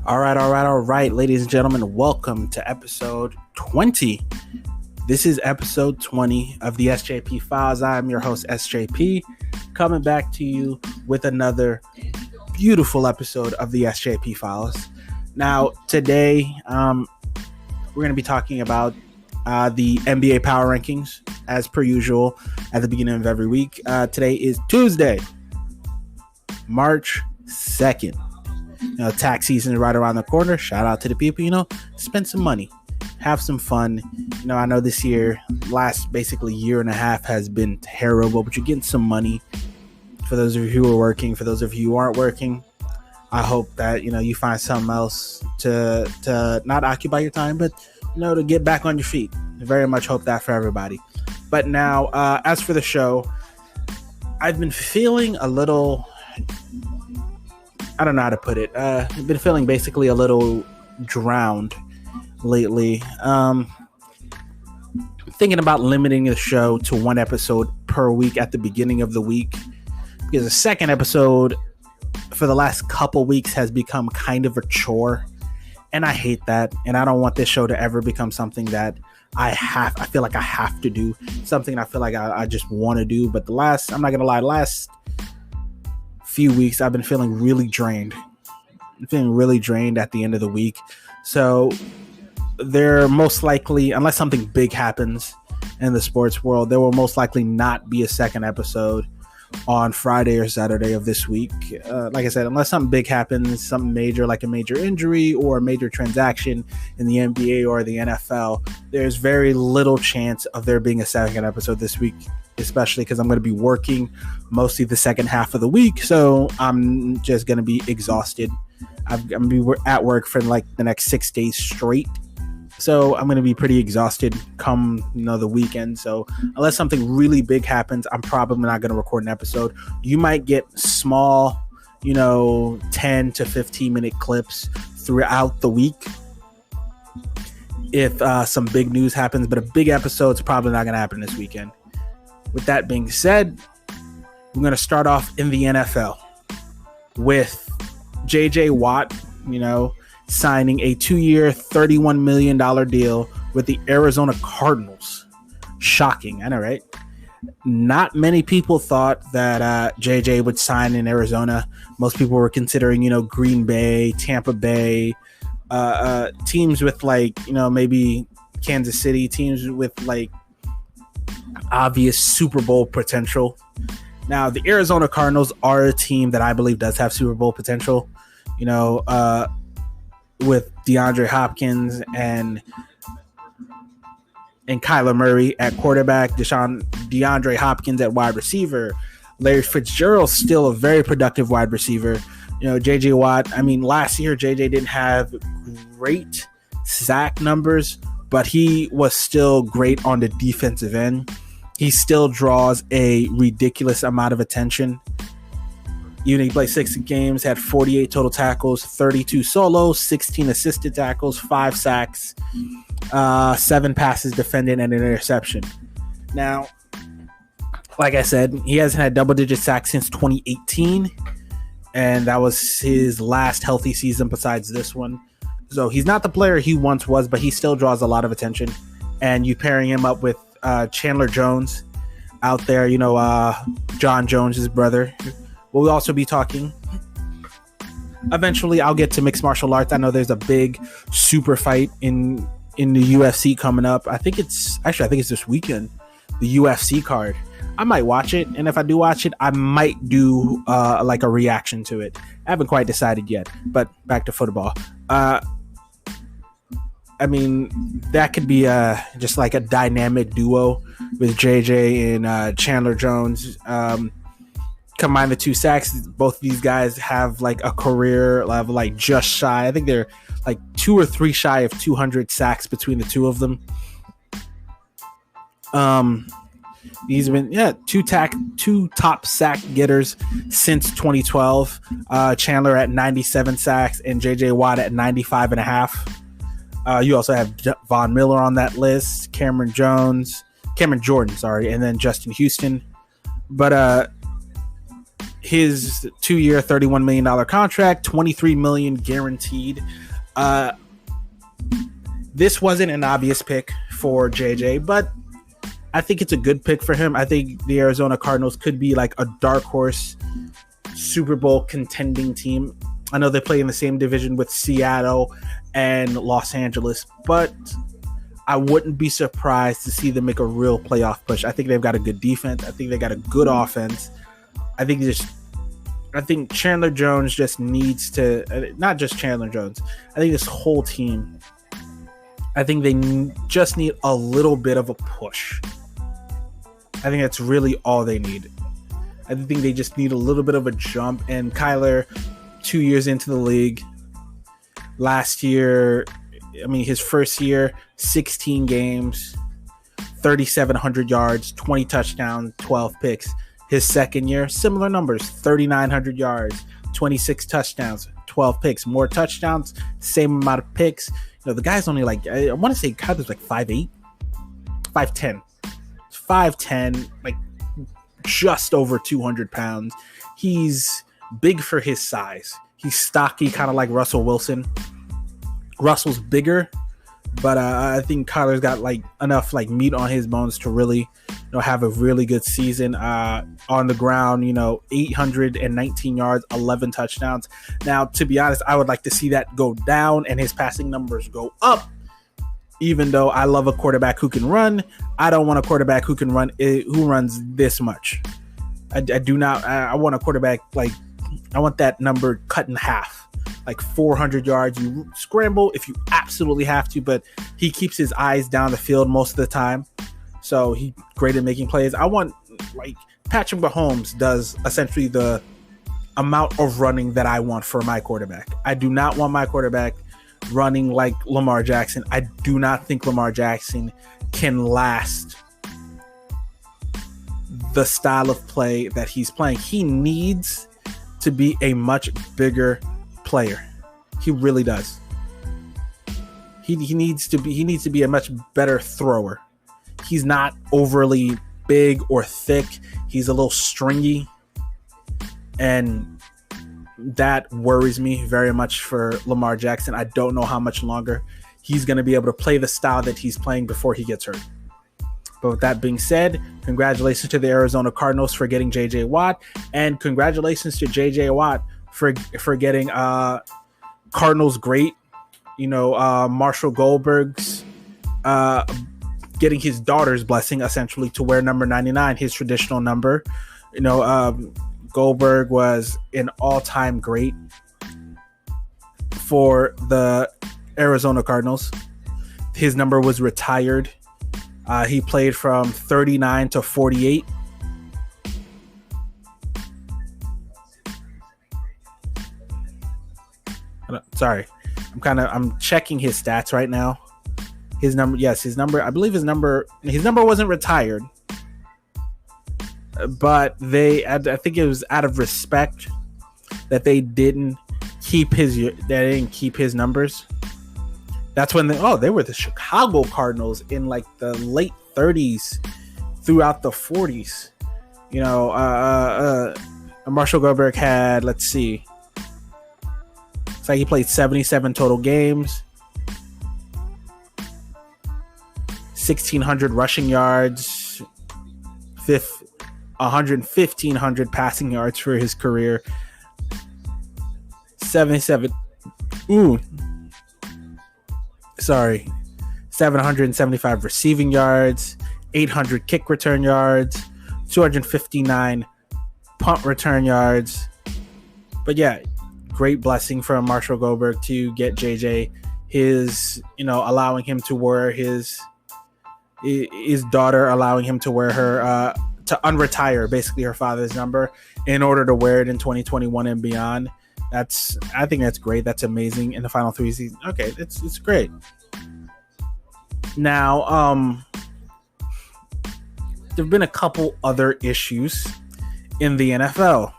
All right, ladies and gentlemen, welcome to episode 20. This is episode 20 of the SJP Files. I am your host, SJP, coming back to you with another beautiful episode of the SJP Files. Now, today, we're going to be talking about the NBA Power Rankings, as per usual, at the beginning of every week. Today is Tuesday, March 2nd. Tax season is right around the corner. Shout out to the people, spend some money, have some fun. I know this year, last basically year and a half has been terrible, but you're getting some money. For those of you who are working, for those of you who aren't working, I hope that, you find something else to not occupy your time, but, to get back on your feet. I very much hope that for everybody. But now, as for the show, I've been feeling a little, I don't know how to put it. I've been feeling basically a little drowned lately. Thinking about limiting the show to one episode per week at the beginning of the week, because the second episode for the last couple weeks has become kind of a chore, and I hate that. And I don't want this show to ever become something that I feel like I have to do, something I feel like I just want to do. But I'm not gonna lie, last few weeks I've been feeling really drained. At the end of the week. So there most likely, unless something big happens in the sports world, there will most likely not be a second episode on Friday or Saturday of this week. Like I said, unless something big happens, something major like a major injury or a major transaction in the NBA or the NFL, there's very little chance of there being a second episode this week, especially because I'm going to be working mostly the second half of the week. So I'm just going to be exhausted. I'm going to be at work for like the next 6 days straight. So I'm going to be pretty exhausted come, the weekend. So unless something really big happens, I'm probably not going to record an episode. You might get small, 10 to 15 minute clips throughout the week if some big news happens, but a big episode's probably not going to happen this weekend. With that being said, we're going to start off in the NFL with J.J. Watt, signing a 2-year, $31 million deal with the Arizona Cardinals. Shocking, I know, right? Not many people thought that JJ would sign in Arizona. Most people were considering, Green Bay, Tampa Bay, teams with maybe Kansas City, teams with obvious Super Bowl potential. Now, the Arizona Cardinals are a team that I believe does have Super Bowl potential. With DeAndre Hopkins and Kyler Murray at quarterback, DeAndre Hopkins at wide receiver, Larry Fitzgerald's still a very productive wide receiver. J.J. Watt, last year J.J. didn't have great sack numbers, but he was still great on the defensive end. He still draws a ridiculous amount of attention. Even he played 60 games, had 48 total tackles, 32 solos, 16 assisted tackles, 5 sacks, 7 passes defended, and an interception. Now, like I said, he hasn't had double-digit sacks since 2018, and that was his last healthy season besides this one. So he's not the player he once was, but he still draws a lot of attention. And you pairing him up with Chandler Jones out there, John Jones, his brother. We'll also be talking. Eventually, I'll get to mixed martial arts. I know there's a big super fight in the UFC coming up. I think it's this weekend, the UFC card. I might watch it, and if I do watch it, I might do a reaction to it. I haven't quite decided yet, but back to football. That could be just like a dynamic duo with JJ and Chandler Jones. Combine the 2 sacks. Both of these guys have a career level just shy. I think they're 2 or 3 shy of 200 sacks between the two of them. He's been two top sack getters since 2012. Chandler at 97 sacks and JJ Watt at 95 and a half. You also have Von Miller on that list, Cameron Jordan, and then Justin Houston. But his 2-year, $31 million contract, $23 million guaranteed. This wasn't an obvious pick for JJ, but I think it's a good pick for him. I think the Arizona Cardinals could be like a dark horse Super Bowl contending team. I know they play in the same division with Seattle and Los Angeles, but I wouldn't be surprised to see them make a real playoff push. I think they've got a good defense. I think they got a good offense. I think Chandler Jones just needs to, not just Chandler Jones, I think this whole team, I think they just need a little bit of a push. I think that's really all they need. I think they just need a little bit of a jump. And Kyler, 2 years into the league, last year, his first year, 16 games, 3,700 yards, 20 touchdowns, 12 picks. His second year, similar numbers, 3,900 yards, 26 touchdowns, 12 picks. More touchdowns, same amount of picks. The guy's only I want to say Kyler's like 5'8", 5'10". 5'10", like just over 200 pounds. He's big for his size. He's stocky, kind of like Russell Wilson. Russell's bigger, but I think Kyler's got enough meat on his bones to really have a really good season on the ground. 819 yards, 11 touchdowns. Now, to be honest, I would like to see that go down and his passing numbers go up. Even though I love a quarterback who can run, I don't want a quarterback who can run, who runs this much. I do not. I want a quarterback I want that number cut in half, 400 yards. You scramble if you absolutely have to, but he keeps his eyes down the field most of the time. So he's great at making plays. I want Patrick Mahomes does essentially the amount of running that I want for my quarterback. I do not want my quarterback running like Lamar Jackson. I do not think Lamar Jackson can last the style of play that he's playing. He needs to be a much bigger player. He really does. He needs to be a much better thrower. He's not overly big or thick. He's a little stringy, and that worries me very much for Lamar Jackson. I don't know how much longer he's going to be able to play the style that he's playing before he gets hurt. But with that being said, congratulations to the Arizona Cardinals for getting J.J. Watt, and congratulations to J.J. Watt for getting Cardinals great. Marshall Goldberg's getting his daughter's blessing essentially to wear number 99, his traditional number. Goldberg was an all-time great for the Arizona Cardinals. His number was retired. He played from 39 to 48. Sorry. I'm checking his stats right now. His number, I believe his number wasn't retired. But I think it was out of respect that they didn't keep his numbers. That's when they were the Chicago Cardinals in the late 30s throughout the 40s. Marshall Goldberg had, let's see, it's he played 77 total games, 1,600 rushing yards, 1,500 passing yards for his career. 775 receiving yards, 800 kick return yards, 259 punt return yards. But yeah, great blessing from Marshall Goldberg to get JJ his, allowing him to wear his daughter, allowing him to wear her, to unretire basically her father's number in order to wear it in 2021 and beyond. I think that's great. That's amazing. In the final 3 seasons. Okay. It's great. Now, there've been a couple other issues in the NFL.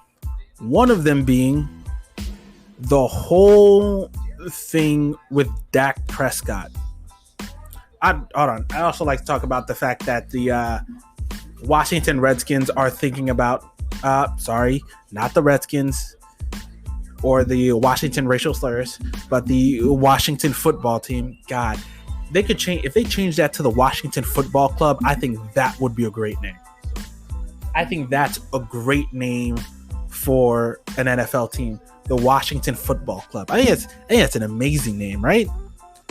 One of them being the whole thing with Dak Prescott. Hold on. I also like to talk about the fact that the Washington Redskins are thinking about Sorry, not the Redskins or the Washington racial slurs, but the Washington football team. God, they could change if they change that to the Washington Football Club. I think that would be a great name. I think that's a great name for an NFL team, the Washington Football Club. I think it's an amazing name, right?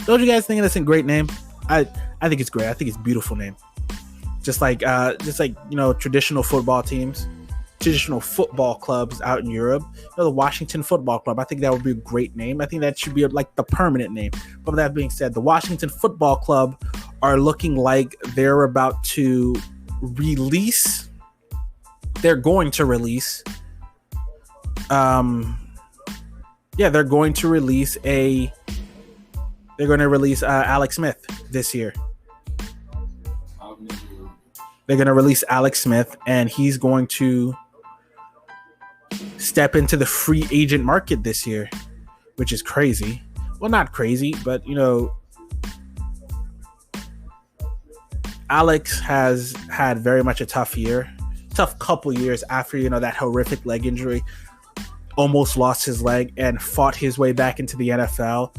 Don't you guys think that's a great name? I think it's great. I think it's a beautiful name. Just like traditional football teams, traditional football clubs out in Europe. The Washington Football Club. I think that would be a great name. I think that should be like the permanent name. But with that being said, the Washington Football Club are looking like they're about to release. They're going to release. They're going to release Alex Smith this year. They're going to release Alex Smith, and he's going to step into the free agent market this year, which is crazy. Well, not crazy, but Alex has had very much a tough couple years after that horrific leg injury. Almost lost his leg and fought his way back into the NFL.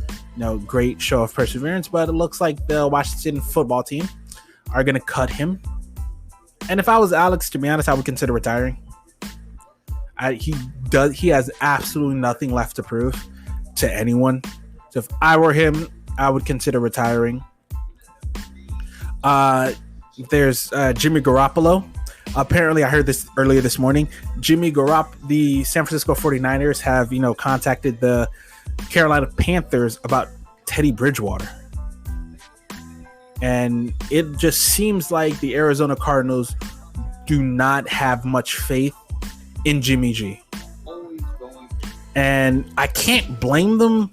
Great show of perseverance, but it looks like the Washington football team are going to cut him. And if I was Alex, to be honest, I would consider retiring. He has absolutely nothing left to prove to anyone. So if I were him, I would consider retiring. There's Jimmy Garoppolo. Apparently, I heard this earlier this morning. Jimmy Garoppolo, the San Francisco 49ers have, contacted the Carolina Panthers about Teddy Bridgewater. And it just seems like the Arizona Cardinals do not have much faith in Jimmy G. And I can't blame them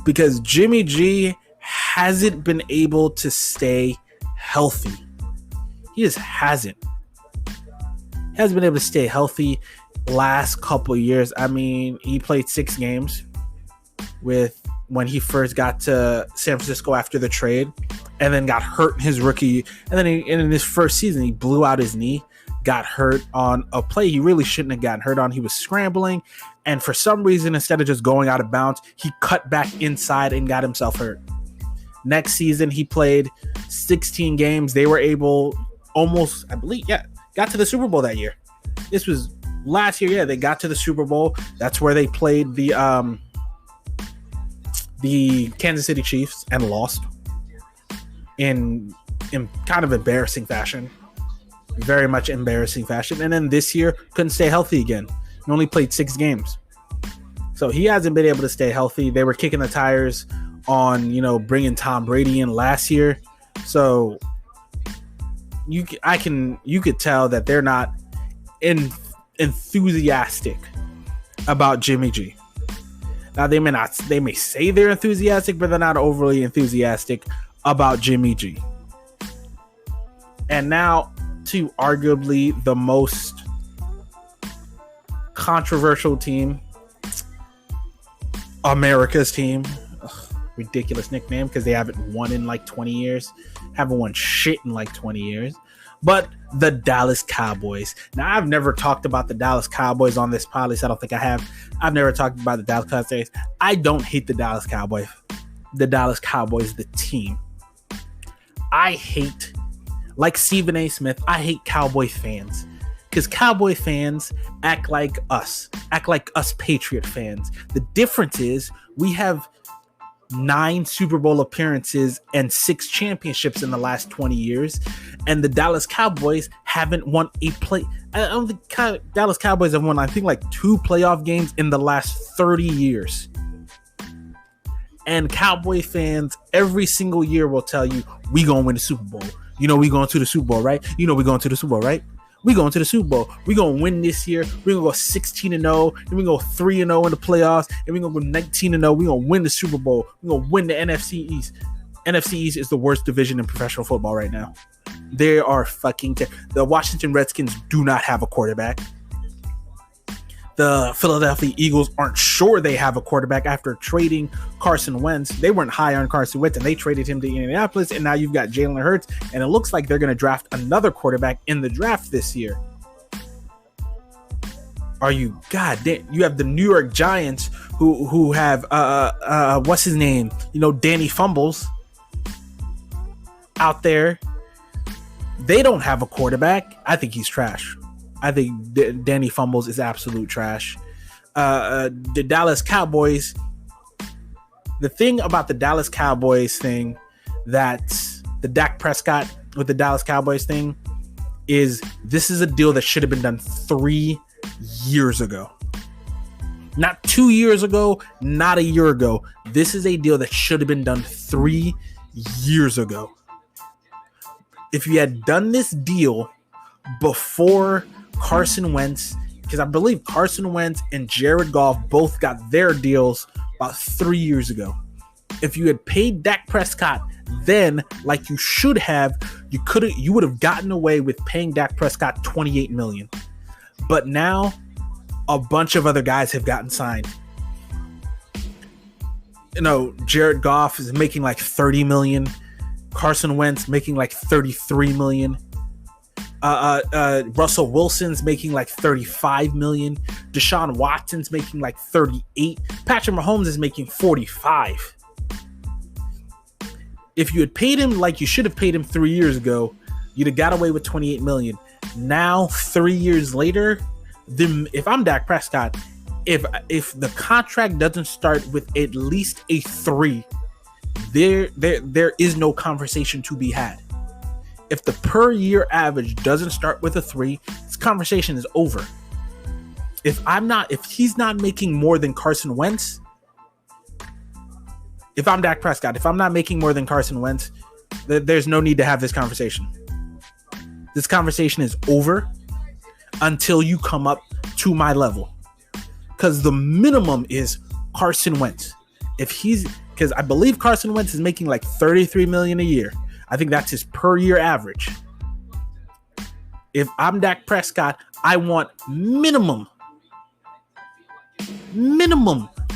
because Jimmy G hasn't been able to stay healthy. He just hasn't. He hasn't been able to stay healthy last couple of years. I mean, he played 6 games when he first got to San Francisco after the trade, and then got hurt in his rookie. And then in his first season, he blew out his knee, got hurt on a play he really shouldn't have gotten hurt on. He was scrambling, and for some reason, instead of just going out of bounds, he cut back inside and got himself hurt. Next season, he played 16 games. They were able got to the Super Bowl that year. This was last year. Yeah, they got to the Super Bowl. That's where they played the Kansas City Chiefs and lost in kind of embarrassing fashion. Very much embarrassing fashion. And then this year, couldn't stay healthy again. He only played 6 games. So he hasn't been able to stay healthy. They were kicking the tires on, bringing Tom Brady in last year. So you could tell that they're not enthusiastic about Jimmy G. Now they may say they're enthusiastic, but they're not overly enthusiastic about Jimmy G. And now to arguably the most controversial team, America's team. Ridiculous nickname because they haven't won in like 20 years. Haven't won shit in like 20 years. But the Dallas Cowboys. Now, I've never talked about the Dallas Cowboys on this pod. At least I don't think I have. I've never talked about the Dallas Cowboys. I don't hate the Dallas Cowboys. The Dallas Cowboys, the team. I hate, like Stephen A. Smith, I hate Cowboy fans. Because Cowboy fans act like us Patriot fans. The difference is we have 9 Super Bowl appearances and 6 championships in the last 20 years. And the Dallas Cowboys haven't won a play. I don't think Dallas Cowboys have won, I think, like 2 playoff games in the last 30 years. And Cowboy fans every single year will tell you, we going to win the Super Bowl. We going to the Super Bowl, right? We going to the Super Bowl, right? We going to the Super Bowl. We going to win this year. We're going to go 16-0. Then we go 3-0 in the playoffs. And we're going to go 19-0. We're going to win the Super Bowl. We're going to win the NFC East. NFC East is the worst division in professional football right now. They are fucking the Washington Redskins do not have a quarterback. The Philadelphia Eagles aren't sure they have a quarterback after trading Carson Wentz. They weren't high on Carson Wentz, and they traded him to Indianapolis, and now you've got Jalen Hurts, and it looks like they're going to draft another quarterback in the draft this year. Are you you have the New York Giants who have what's his name? Danny Fumbles out there. They don't have a quarterback. I think he's trash. I think Danny Fumbles is absolute trash. The Dallas Cowboys. The thing about the Dallas Cowboys thing, that the Dak Prescott with the Dallas Cowboys thing, is this is a deal that should have been done 3 years ago. Not 2 years ago, not a year ago. This is a deal that should have been done 3 years ago. If you had done this deal before Carson Wentz, because I believe Carson Wentz and Jared Goff both got their deals about 3 years ago. If you had paid Dak Prescott then, like you should have, you would have gotten away with paying Dak Prescott $28 million. But now a bunch of other guys have gotten signed. Jared Goff is making like $30 million. Carson Wentz making like $33 million. Russell Wilson's making like $35 million. Deshaun Watson's making like $38 million. Patrick Mahomes is making $45 million. If you had paid him like you should have paid him 3 years ago, you'd have got away with $28 million. Now, 3 years later, if I'm Dak Prescott, if the contract doesn't start with at least a 3, there is no conversation to be had. If the per year average doesn't start with a 3, this conversation is over. If he's not making more than Carson Wentz, if I'm Dak Prescott, if I'm not making more than Carson Wentz, there's no need to have this conversation. This conversation is over until you come up to my level. Because the minimum is Carson Wentz. Because I believe Carson Wentz is making like $33 million a year. I think that's his per year average. If I'm Dak Prescott, I want minimum.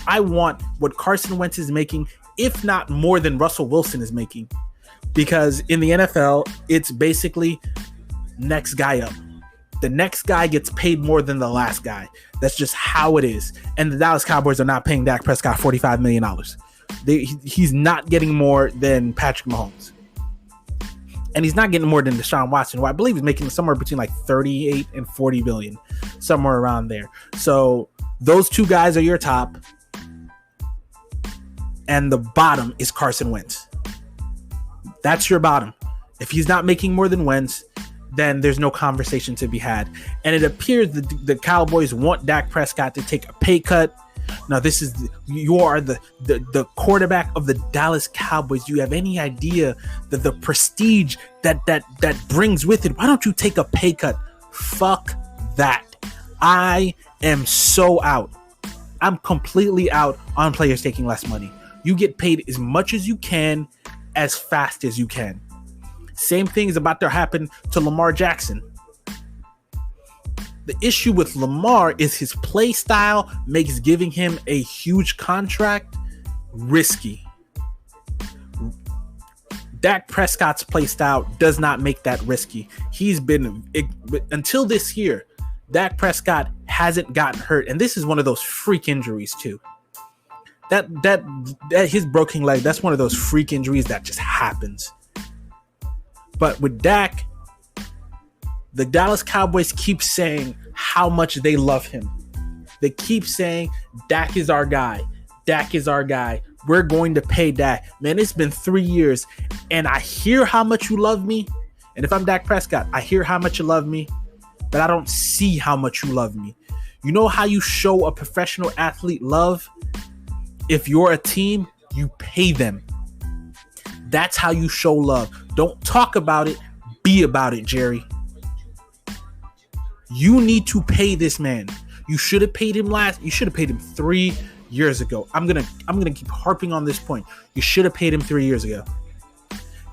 I want what Carson Wentz is making, if not more than Russell Wilson is making. Because in the NFL, it's basically next guy up. The next guy gets paid more than the last guy. That's just how it is. And the Dallas Cowboys are not paying Dak Prescott $45 million. He's not getting more than Patrick Mahomes. And he's not getting more than Deshaun Watson, who I believe is making somewhere between like 38 and 40 billion, somewhere around there. So those two guys are your top. And the bottom is Carson Wentz. That's your bottom. If he's not making more than Wentz, then there's no conversation to be had. And it appears that the Cowboys want Dak Prescott to take a pay cut. Now, you are the quarterback of the Dallas Cowboys. Do you have any idea that the prestige that brings with it? Why don't you take a pay cut? Fuck that. I am so out. I'm completely out on players taking less money. You get paid as much as you can, as fast as you can. Same thing is about to happen to Lamar Jackson. The issue with Lamar is his play style makes giving him a huge contract risky. Dak Prescott's play style does not make that risky. Until this year, Dak Prescott hasn't gotten hurt. And this is one of those freak injuries too. That his broken leg, that's one of those freak injuries that just happens. But with Dak, the Dallas Cowboys keep saying how much they love him. They keep saying, Dak is our guy. Dak is our guy. We're going to pay Dak. Man, it's been 3 years, and I hear how much you love me. And if I'm Dak Prescott, I hear how much you love me, but I don't see how much you love me. You know how you show a professional athlete love? If you're a team, you pay them. That's how you show love. Don't talk about it. Be about it, Jerry. You need to pay this man. You should have paid him You should have paid him 3 years ago. I'm gonna keep harping on this point. You should have paid him 3 years ago.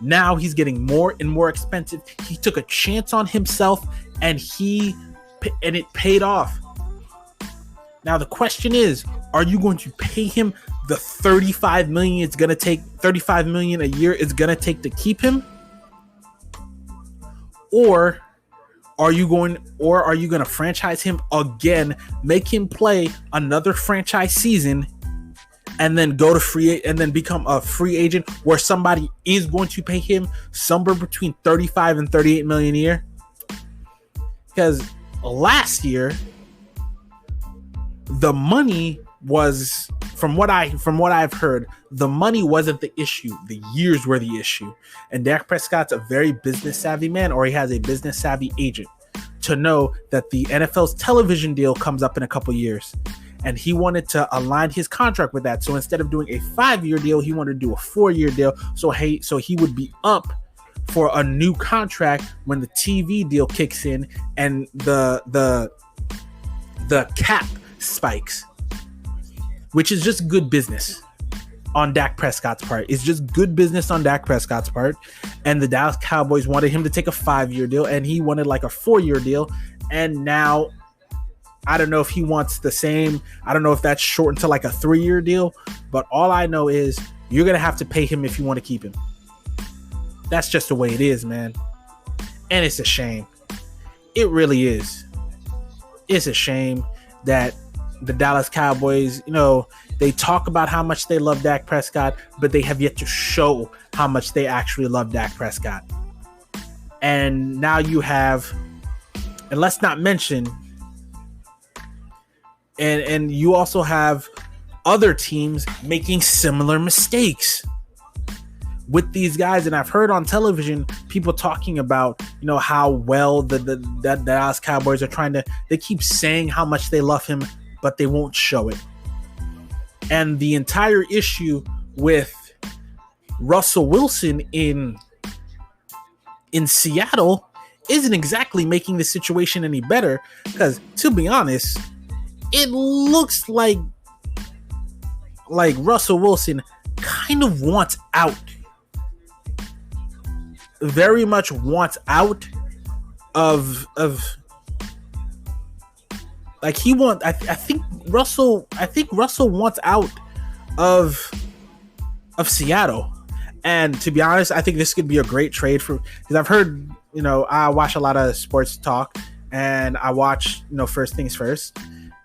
Now he's getting more and more expensive. He took a chance on himself, and it paid off. Now the question is, are you going to pay him the $35 million it's gonna take? $35 million a year it's gonna take to keep him, or Are you going to franchise him again, make him play another franchise season, and then become a free agent where somebody is going to pay him somewhere between 35 and 38 million a year? Because last year, the money was, from what I've heard, the money wasn't the issue. The years were the issue. And Dak Prescott's a very business savvy man, or he has a business savvy agent, to know that the NFL's television deal comes up in a couple years. And he wanted to align his contract with that. So instead of doing a 5-year deal, he wanted to do a 4-year deal. So he would be up for a new contract when the TV deal kicks in and the cap spikes, which is just good business on Dak Prescott's part. It's just good business on Dak Prescott's part. And the Dallas Cowboys wanted him to take a 5-year deal, and he wanted like a 4-year deal. And now I don't know if he wants the same. I don't know if that's shortened to like a 3-year deal, but all I know is you're going to have to pay him if you want to keep him. That's just the way it is, man. And it's a shame. It really is. It's a shame that the Dallas Cowboys, they talk about how much they love Dak Prescott, but they have yet to show how much they actually love Dak Prescott. And now you have, and let's not mention, and you also have other teams making similar mistakes with these guys. And I've heard on television people talking about, how well the Dallas Cowboys are trying to, they keep saying how much they love him, but they won't show it. And the entire issue with Russell Wilson in Seattle isn't exactly making the situation any better, because to be honest, it looks like Russell Wilson kind of wants out. Very much wants out of like he wants. I think Russell wants out of Seattle. And to be honest, I think this could be a great trade because I've heard, I watch a lot of sports talk, and I watch, First Things First.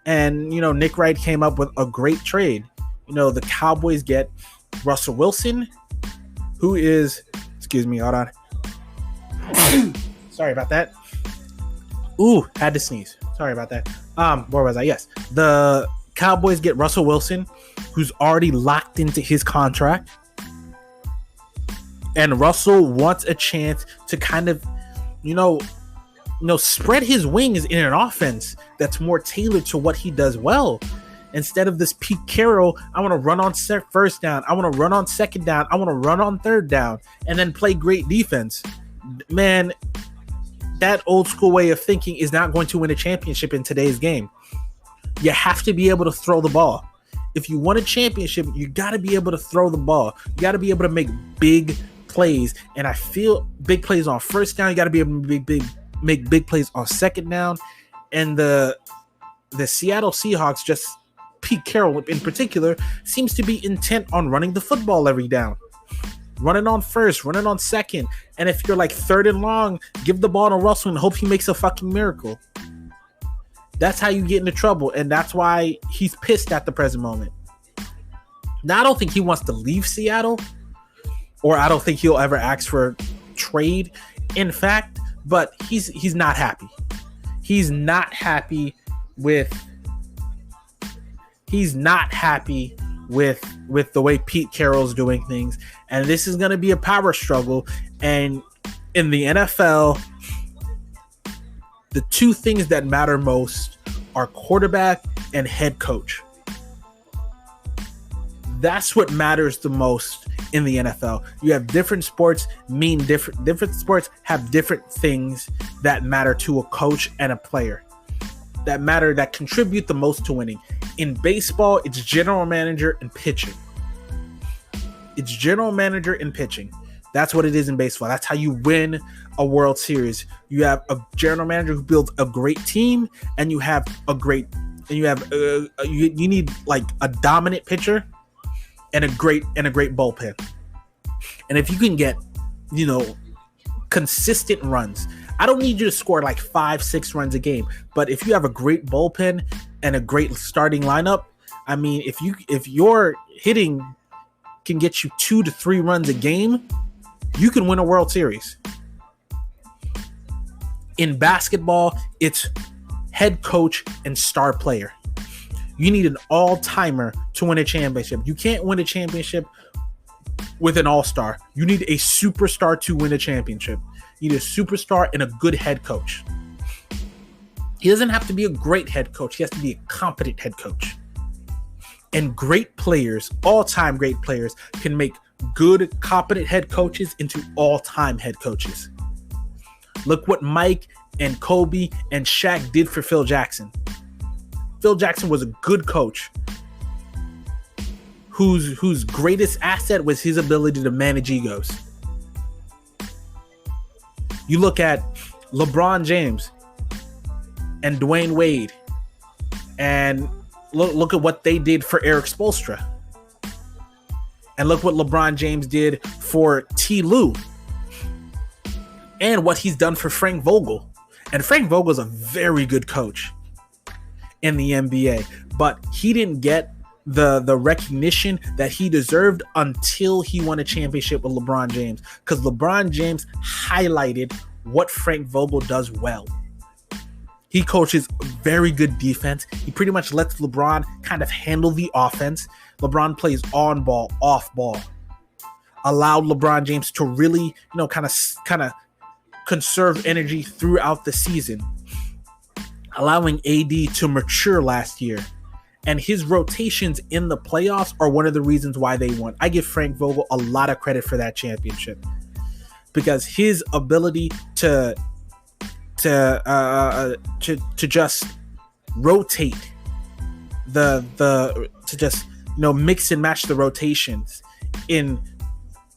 And, Nick Wright came up with a great trade. The Cowboys get Russell Wilson, who is, excuse me, hold on. Sorry about that. Ooh, had to sneeze. Sorry about that. Where was I? Yes. The Cowboys get Russell Wilson, who's already locked into his contract. And Russell wants a chance to kind of, spread his wings in an offense that's more tailored to what he does well. Instead of this Pete Carroll, I want to run on first down. I want to run on second down. I want to run on third down and then play great defense. Man, that old school way of thinking is not going to win a championship in today's game. You have to be able to throw the ball. If you want a championship, you got to be able to throw the ball. You got to be able to make big plays. And I feel big plays on first down. You got to be able to make big plays on second down. And the Seattle Seahawks, just Pete Carroll in particular, seems to be intent on running the football every down. Running on first, running on second. And if you're like third and long, give the ball to Russell and hope he makes a fucking miracle. That's how you get into trouble. And that's why he's pissed at the present moment. Now, I don't think he wants to leave Seattle, or I don't think he'll ever ask for a trade, in fact, but he's not happy. He's not happy with the way Pete Carroll's doing things. And this is going to be a power struggle. And in the NFL, the two things that matter most are quarterback and head coach. That's what matters the most in the NFL. You have different sports different sports have different things that matter to a coach and a player, that contribute the most to winning. In baseball, it's general manager and pitching. It's general manager and pitching. That's what it is in baseball. That's how you win a World Series. You have a general manager who builds a great team, and you need like a dominant pitcher and a great bullpen. And if you can get, consistent runs, I don't need you to score like 5-6 runs a game, but if you have a great bullpen and a great starting lineup, I mean, if your hitting can get you 2 to 3 runs a game, you can win a World Series. In basketball, it's head coach and star player. You need an all-timer to win a championship. You can't win a championship with an all-star. You need a superstar to win a championship. You need a superstar and a good head coach. He doesn't have to be a great head coach. He has to be a competent head coach. And great players, all-time great players, can make good, competent head coaches into all-time head coaches. Look what Mike and Kobe and Shaq did for Phil Jackson. Phil Jackson was a good coach whose greatest asset was his ability to manage egos. You look at LeBron James and Dwayne Wade, and look at what they did for Eric Spoelstra. And look what LeBron James did for T. Lue. And what he's done for Frank Vogel. And Frank Vogel's a very good coach in the NBA, but he didn't get the recognition that he deserved until he won a championship with LeBron James, because LeBron James highlighted what Frank Vogel does well. He coaches very good defense. He pretty much lets LeBron kind of handle the offense. LeBron plays on ball, off ball. Allowed LeBron James to really, kind of conserve energy throughout the season. Allowing AD to mature last year. And his rotations in the playoffs are one of the reasons why they won. I give Frank Vogel a lot of credit for that championship, because his ability to just rotate to just mix and match the rotations in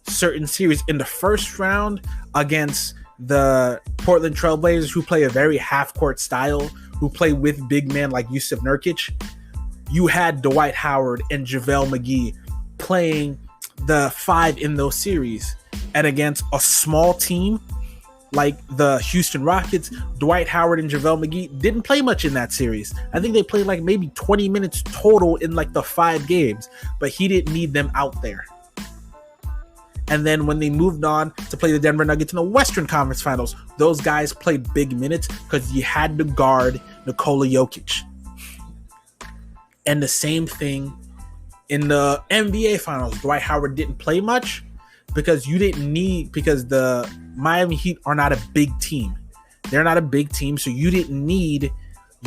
certain series. In the first round against the Portland Trailblazers, who play a very half-court style, who play with big men like Yusuf Nurkic, you had Dwight Howard and JaVale McGee playing the 5 in those series. And against a small team like the Houston Rockets, Dwight Howard and JaVale McGee didn't play much in that series. I think they played like maybe 20 minutes total in like the 5 games, but he didn't need them out there. And then when they moved on to play the Denver Nuggets in the Western Conference Finals, those guys played big minutes because you had to guard Nikola Jokic. And the same thing in the NBA Finals. Dwight Howard didn't play much because the Miami Heat are not a big team. They're not a big team, so you didn't need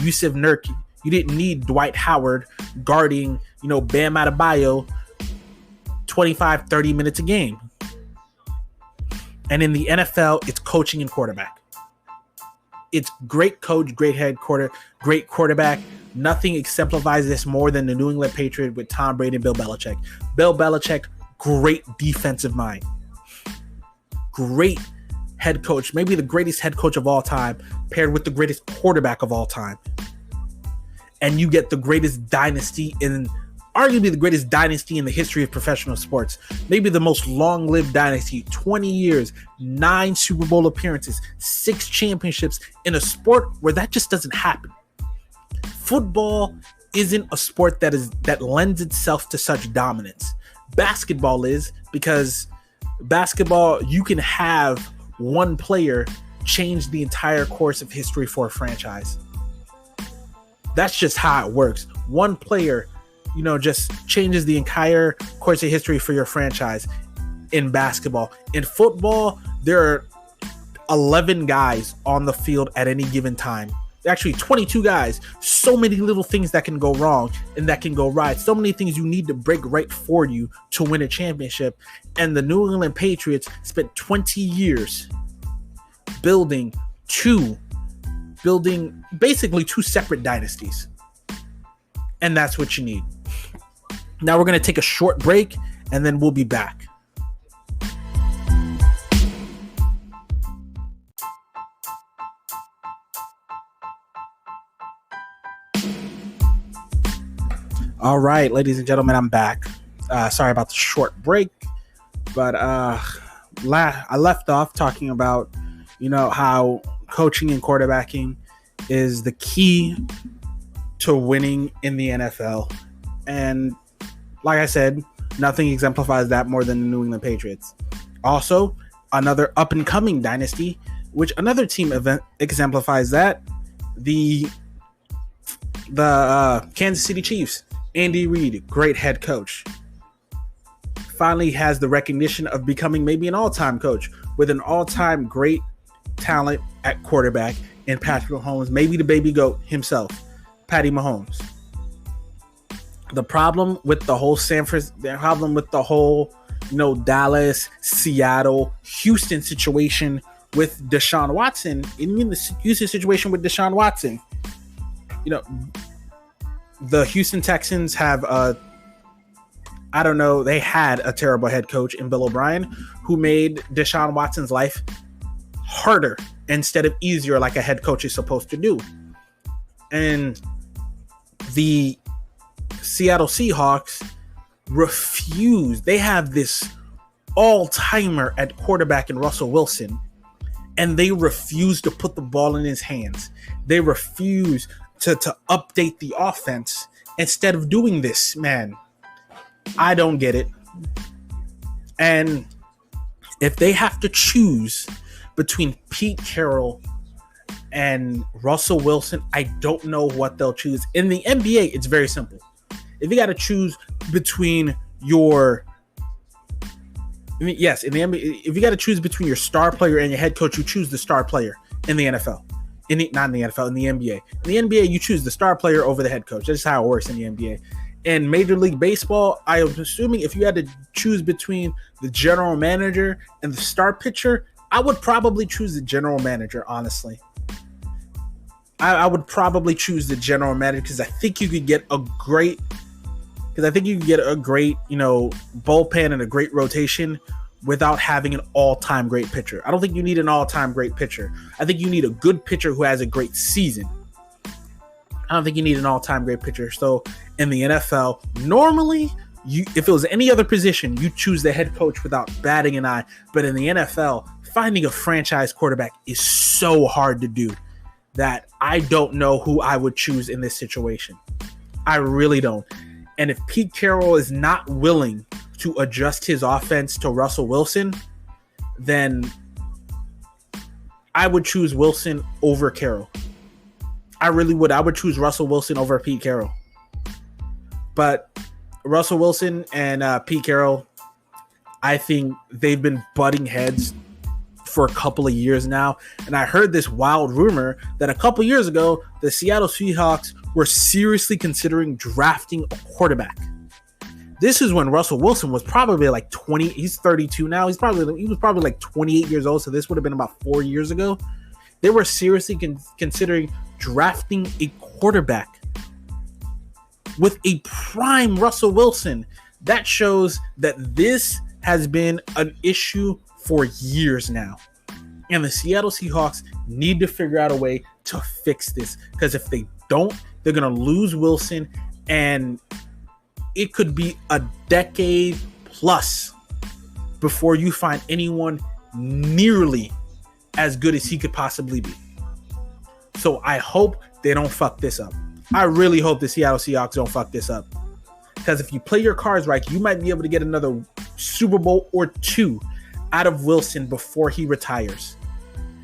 Yusuf Nurkic. You didn't need Dwight Howard guarding, Bam Adebayo 25, 30 minutes a game. And in the NFL, it's coaching and quarterback. It's great coach, great great quarterback. Nothing exemplifies this more than the New England Patriots with Tom Brady and Bill Belichick. Bill Belichick, great defensive mind. Great head coach, maybe the greatest head coach of all time, paired with the greatest quarterback of all time. And you get the greatest dynasty arguably the greatest dynasty in the history of professional sports. Maybe the most long-lived dynasty, 20 years, 9 Super Bowl appearances, 6 championships in a sport where that just doesn't happen. Football isn't a sport that lends itself to such dominance. Basketball is, because basketball, you can have one player change the entire course of history for a franchise. That's just how it works. One player, just changes the entire course of history for your franchise in basketball. In football, there are 11 guys on the field at any given time. Actually, 22 guys. So many little things that can go wrong and that can go right. So many things you need to break right for you to win a championship. And the New England Patriots spent 20 years building basically 2 separate dynasties. And that's what you need. Now we're going to take a short break, and then we'll be back. All right, ladies and gentlemen, I'm back. Sorry about the short break, but I left off talking about, how coaching and quarterbacking is the key to winning in the NFL. And like I said, nothing exemplifies that more than the New England Patriots. Also, another up-and-coming dynasty, which another team exemplifies that, the Kansas City Chiefs. Andy Reid, great head coach, finally has the recognition of becoming maybe an all-time coach with an all-time great talent at quarterback in Patrick Mahomes, maybe the baby goat himself, Patty Mahomes. The problem with the whole Dallas, Seattle, Houston situation with Deshaun Watson, even the Houston situation with Deshaun Watson, the Houston Texans have they had a terrible head coach in Bill O'Brien who made Deshaun Watson's life harder instead of easier like a head coach is supposed to do. And the Seattle Seahawks refuse. They have this all-timer at quarterback in Russell Wilson, and they refuse to put the ball in his hands. They refuse to update the offense instead of doing this. Man, I don't get it. And if they have to choose between Pete Carroll and Russell Wilson, I don't know what they'll choose. In the NBA, it's very simple. If you got to choose between in the NBA, if you got to choose between your star player and your head coach, you choose the star player in the NFL. In the NBA. In the NBA, you choose the star player over the head coach. That's how it works in the NBA. In Major League Baseball, I am assuming if you had to choose between the general manager and the star pitcher, I would probably choose the general manager, honestly. I would probably choose the general manager because I think you could get a great bullpen and a great rotation without having an all-time great pitcher. I don't think you need an all-time great pitcher. I think you need a good pitcher who has a great season. I don't think you need an all-time great pitcher. So in the NFL, normally, if it was any other position, you choose the head coach without batting an eye. But in the NFL, finding a franchise quarterback is so hard to do that I don't know who I would choose in this situation. I really don't. And if Pete Carroll is not willing to adjust his offense to Russell Wilson, then I would choose Wilson over Carroll. I really would. I would choose Russell Wilson over Pete Carroll. But Russell Wilson and Pete Carroll, I think they've been butting heads for a couple of years now. And I heard this wild rumor that a couple years ago, the Seattle Seahawks were seriously considering drafting a quarterback. This is when Russell Wilson was probably like 20. He's 32 now. He was probably like 28 years old. So this would have been about 4 years ago. They were seriously considering drafting a quarterback with a prime Russell Wilson. That shows that this has been an issue for years now. And the Seattle Seahawks need to figure out a way to fix this. Because if they don't, they're going to lose Wilson. And it could be a decade plus before you find anyone nearly as good as he could possibly be. So I hope they don't fuck this up. I really hope the Seattle Seahawks don't fuck this up. Because if you play your cards right, you might be able to get another Super Bowl or two out of Wilson before he retires.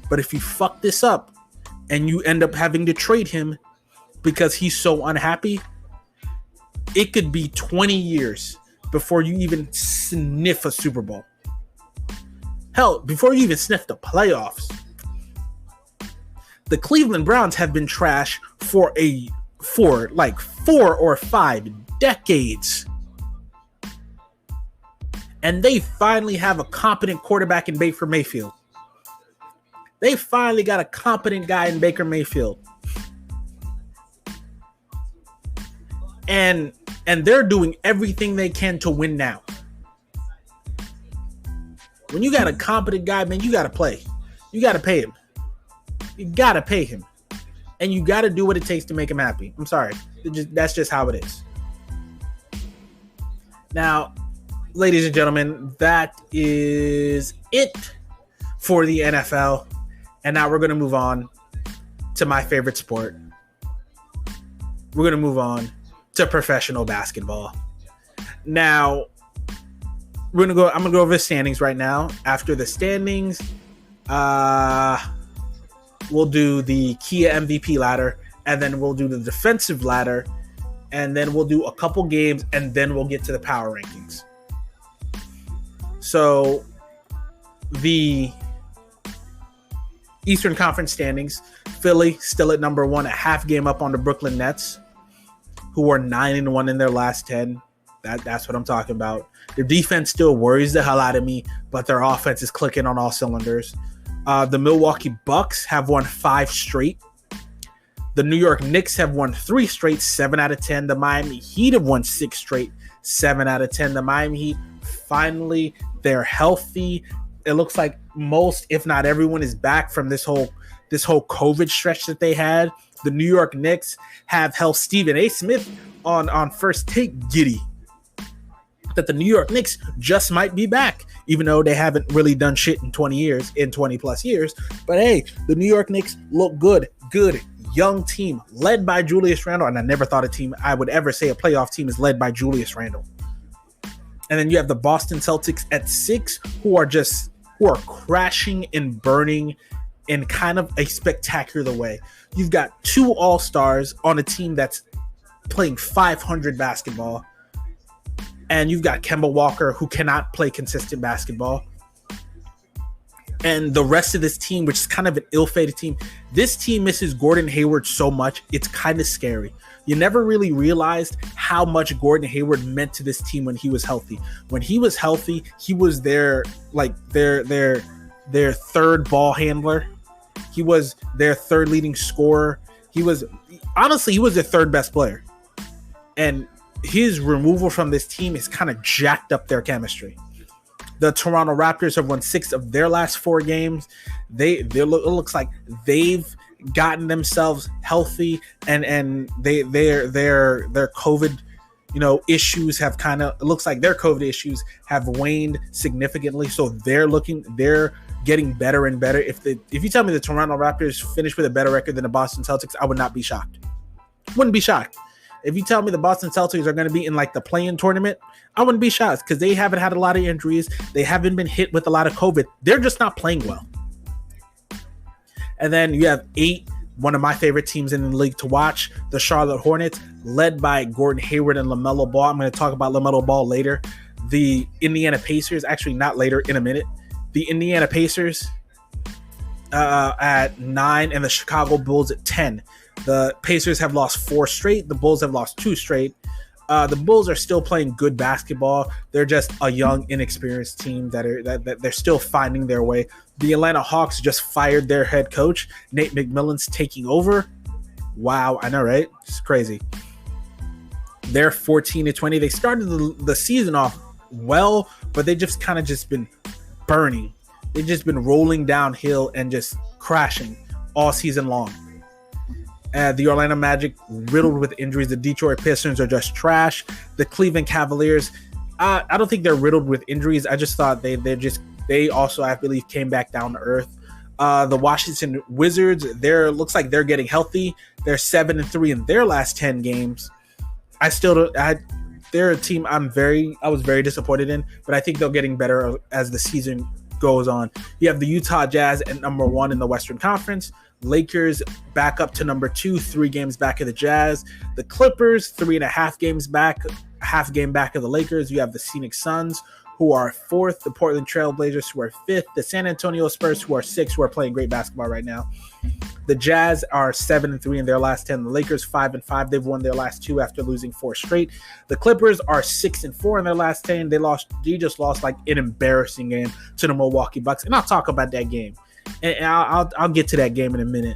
But if you fuck this up and you end up having to trade him because he's so unhappy, it could be 20 years before you even sniff a Super Bowl. Hell, before you even sniff the playoffs. The Cleveland Browns have been trash for like 4 or 5 decades. And they finally have a competent quarterback in Baker Mayfield. They finally got a competent guy in Baker Mayfield. And they're doing everything they can to win now. When you got a competent guy, man, you got to play. You got to pay him. You got to pay him. And you got to do what it takes to make him happy. I'm sorry. That's just how it is. Now, ladies and gentlemen, that is it for the NFL. And now we're going to move on to my favorite sport. We're going to move on to professional basketball. Now, I'm going to go over the standings right now. After the standings, we'll do the Kia MVP ladder, and then we'll do the defensive ladder, and then we'll do a couple games, and then we'll get to the power rankings. So, the Eastern Conference standings, Philly still at number 1, a half game up on the Brooklyn Nets, who are 9-1 in their last 10. That's what I'm talking about. Their defense still worries the hell out of me, but their offense is clicking on all cylinders. The Milwaukee Bucks have won 5 straight. The New York Knicks have won 3 straight, 7 out of 10. The Miami Heat have won 6 straight, 7 out of 10. The Miami Heat, finally, they're healthy. It looks like most, if not everyone, is back from this whole COVID stretch that they had. The New York Knicks have held Stephen A. Smith on First Take giddy that the New York Knicks just might be back, even though they haven't really done shit in 20 plus years. But hey, the New York Knicks look good, young team led by Julius Randle. And I never thought a team I would ever say a playoff team is led by Julius Randle. And then you have the Boston Celtics at 6, who are crashing and burning in kind of a spectacular way. You've got 2 all-stars on a team that's playing 500 basketball. And you've got Kemba Walker, who cannot play consistent basketball. And the rest of this team, which is kind of an ill-fated team, this team misses Gordon Hayward so much, it's kind of scary. You never really realized how much Gordon Hayward meant to this team when he was healthy. When he was healthy, he was their third ball handler. He was their third leading scorer. He was their third best player. And his removal from this team has kind of jacked up their chemistry. The Toronto Raptors have won 6 of their last 4 games. It looks like they've gotten themselves healthy, and their COVID, issues have it looks like their COVID issues have waned significantly. So they're getting better and better. If you tell me the Toronto Raptors finish with a better record than the Boston Celtics, I would not be shocked. Wouldn't be shocked. If you tell me the Boston Celtics are going to be in like the play-in tournament, I wouldn't be shocked because they haven't had a lot of injuries. They haven't been hit with a lot of COVID. They're just not playing well. And then you have 8, one of my favorite teams in the league to watch, the Charlotte Hornets, led by Gordon Hayward and LaMelo Ball. I'm going to talk about LaMelo Ball later. The Indiana Pacers, actually not later, in a minute. The Indiana Pacers at 9 and the Chicago Bulls at 10. The Pacers have lost 4 straight. The Bulls have lost 2 straight. The Bulls are still playing good basketball. They're just a young, inexperienced team that they're still finding their way. The Atlanta Hawks just fired their head coach. Nate McMillan's taking over. Wow, I know, right? It's crazy. They're 14-20. They started the season off well, but they just kind of just been burning. They've just been rolling downhill and just crashing all season long. The Orlando Magic riddled with injuries. The Detroit Pistons are just trash. The Cleveland Cavaliers, I don't think they're riddled with injuries. I just thought they also, I believe, came back down to earth. The Washington Wizards, looks like they're getting healthy. They're 7-3 in their last 10 games. They're a team I was very disappointed in, but I think they're getting better as the season goes on. You have the Utah Jazz at number 1 in the Western Conference. Lakers back up to number 2, 3 games back of the Jazz. The Clippers, 3.5 games back, half game back of the Lakers. You have the Phoenix Suns, who are 4th. The Portland Trailblazers, who are 5th. The San Antonio Spurs, who are 6th, who are playing great basketball right now. The Jazz are 7-3 in their last 10. The Lakers 5-5. They've won their last 2 after losing 4 straight. The Clippers are 6-4 in their last 10. They just lost like an embarrassing game to the Milwaukee Bucks, and I'll talk about that game. And I'll get to that game in a minute.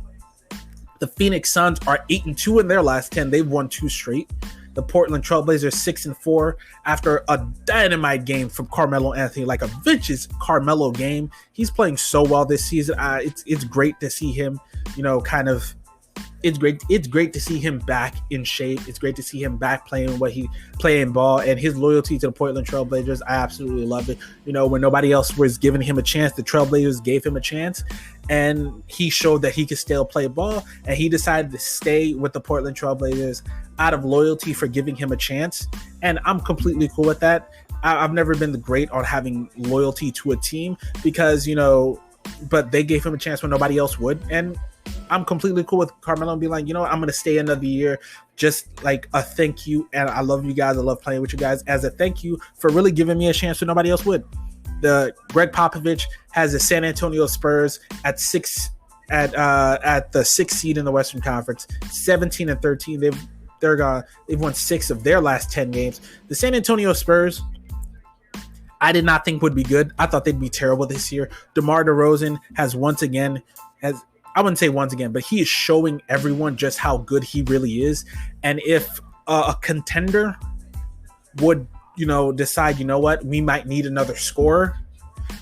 The Phoenix Suns are 8-2 in their last 10. They've won 2 straight. The Portland Trailblazers 6-4 after a dynamite game from Carmelo Anthony, like a vicious Carmelo game. He's playing so well this season. It's great to see him, It's great to see him back in shape. It's great to see him back playing ball, and his loyalty to the Portland Trailblazers. I absolutely love it. When nobody else was giving him a chance, the Trailblazers gave him a chance, and he showed that he could still play ball, and he decided to stay with the Portland Trailblazers out of loyalty for giving him a chance. And I'm completely cool with that. I've never been great on having loyalty to a team because, but they gave him a chance when nobody else would. And I'm completely cool with Carmelo and being like, I'm going to stay another year, just like a thank you. And I love you guys. I love playing with you guys as a thank you for really giving me a chance when nobody else would. The Greg Popovich has the San Antonio Spurs at the 6th seed in the Western Conference, 17-13. They've won 6 of their last 10 games. The San Antonio Spurs, I did not think would be good. I thought they'd be terrible this year. DeMar DeRozan has I wouldn't say once again, but he is showing everyone just how good he really is. And if a contender would, decide, we might need another scorer.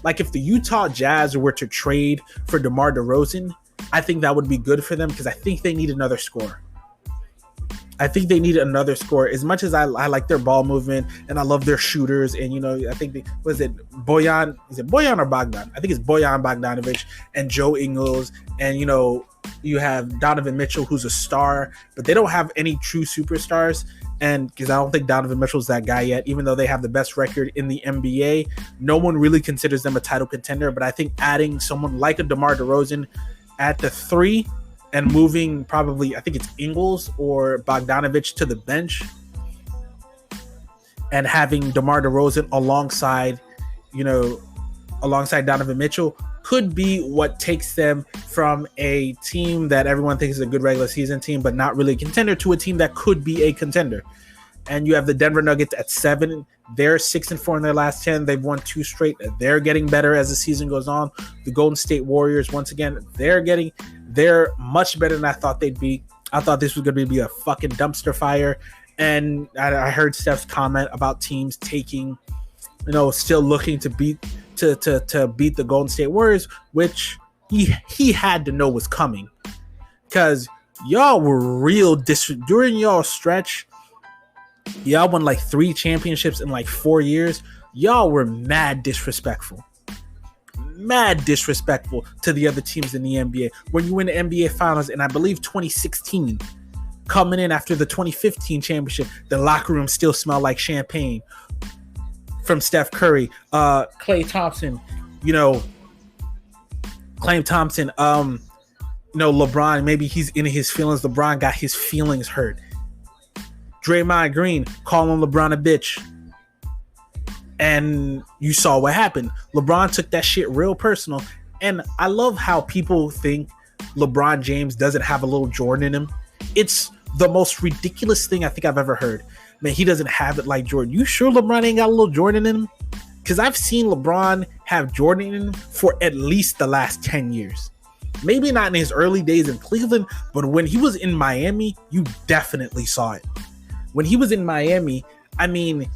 Like if the Utah Jazz were to trade for DeMar DeRozan, I think that would be good for them because I think they need another scorer. As much as I like their ball movement and I love their shooters, and I think Bojan? Is it Bojan or Bogdan? I think it's Bojan Bogdanovic and Joe Ingles, and you have Donovan Mitchell, who's a star, but they don't have any true superstars. And because I don't think Donovan Mitchell's that guy yet, even though they have the best record in the NBA, no one really considers them a title contender. But I think adding someone like a DeMar DeRozan at the 3 and moving probably, I think it's Ingles or Bogdanovic to the bench, and having DeMar DeRozan alongside Donovan Mitchell could be what takes them from a team that everyone thinks is a good regular season team, but not really a contender, to a team that could be a contender. And you have the Denver Nuggets at 7. They're 6-4 in their last 10. They've won 2 straight. They're getting better as the season goes on. The Golden State Warriors, once again, they're much better than I thought they'd be. I thought this was going to be a fucking dumpster fire. And I heard Steph's comment about teams taking, still looking to beat the Golden State Warriors, which he had to know was coming, because y'all were real during y'all stretch. Y'all won like 3 championships in like 4 years. Y'all were mad disrespectful to the other teams in the NBA. When you win the NBA Finals in, I believe, 2016, coming in after the 2015 championship, the locker room still smelled like champagne from Steph Curry, Klay Thompson, LeBron, maybe he's in his feelings. LeBron got his feelings hurt. Draymond Green calling LeBron a bitch. And you saw what happened. LeBron took that shit real personal. And I love how people think LeBron James doesn't have a little Jordan in him. It's the most ridiculous thing I think I've ever heard. Man, he doesn't have it like Jordan. You sure LeBron ain't got a little Jordan in him? Because I've seen LeBron have Jordan in him for at least the last 10 years. Maybe not in his early days in Cleveland, but when he was in Miami, you definitely saw it. When he was in Miami, I mean,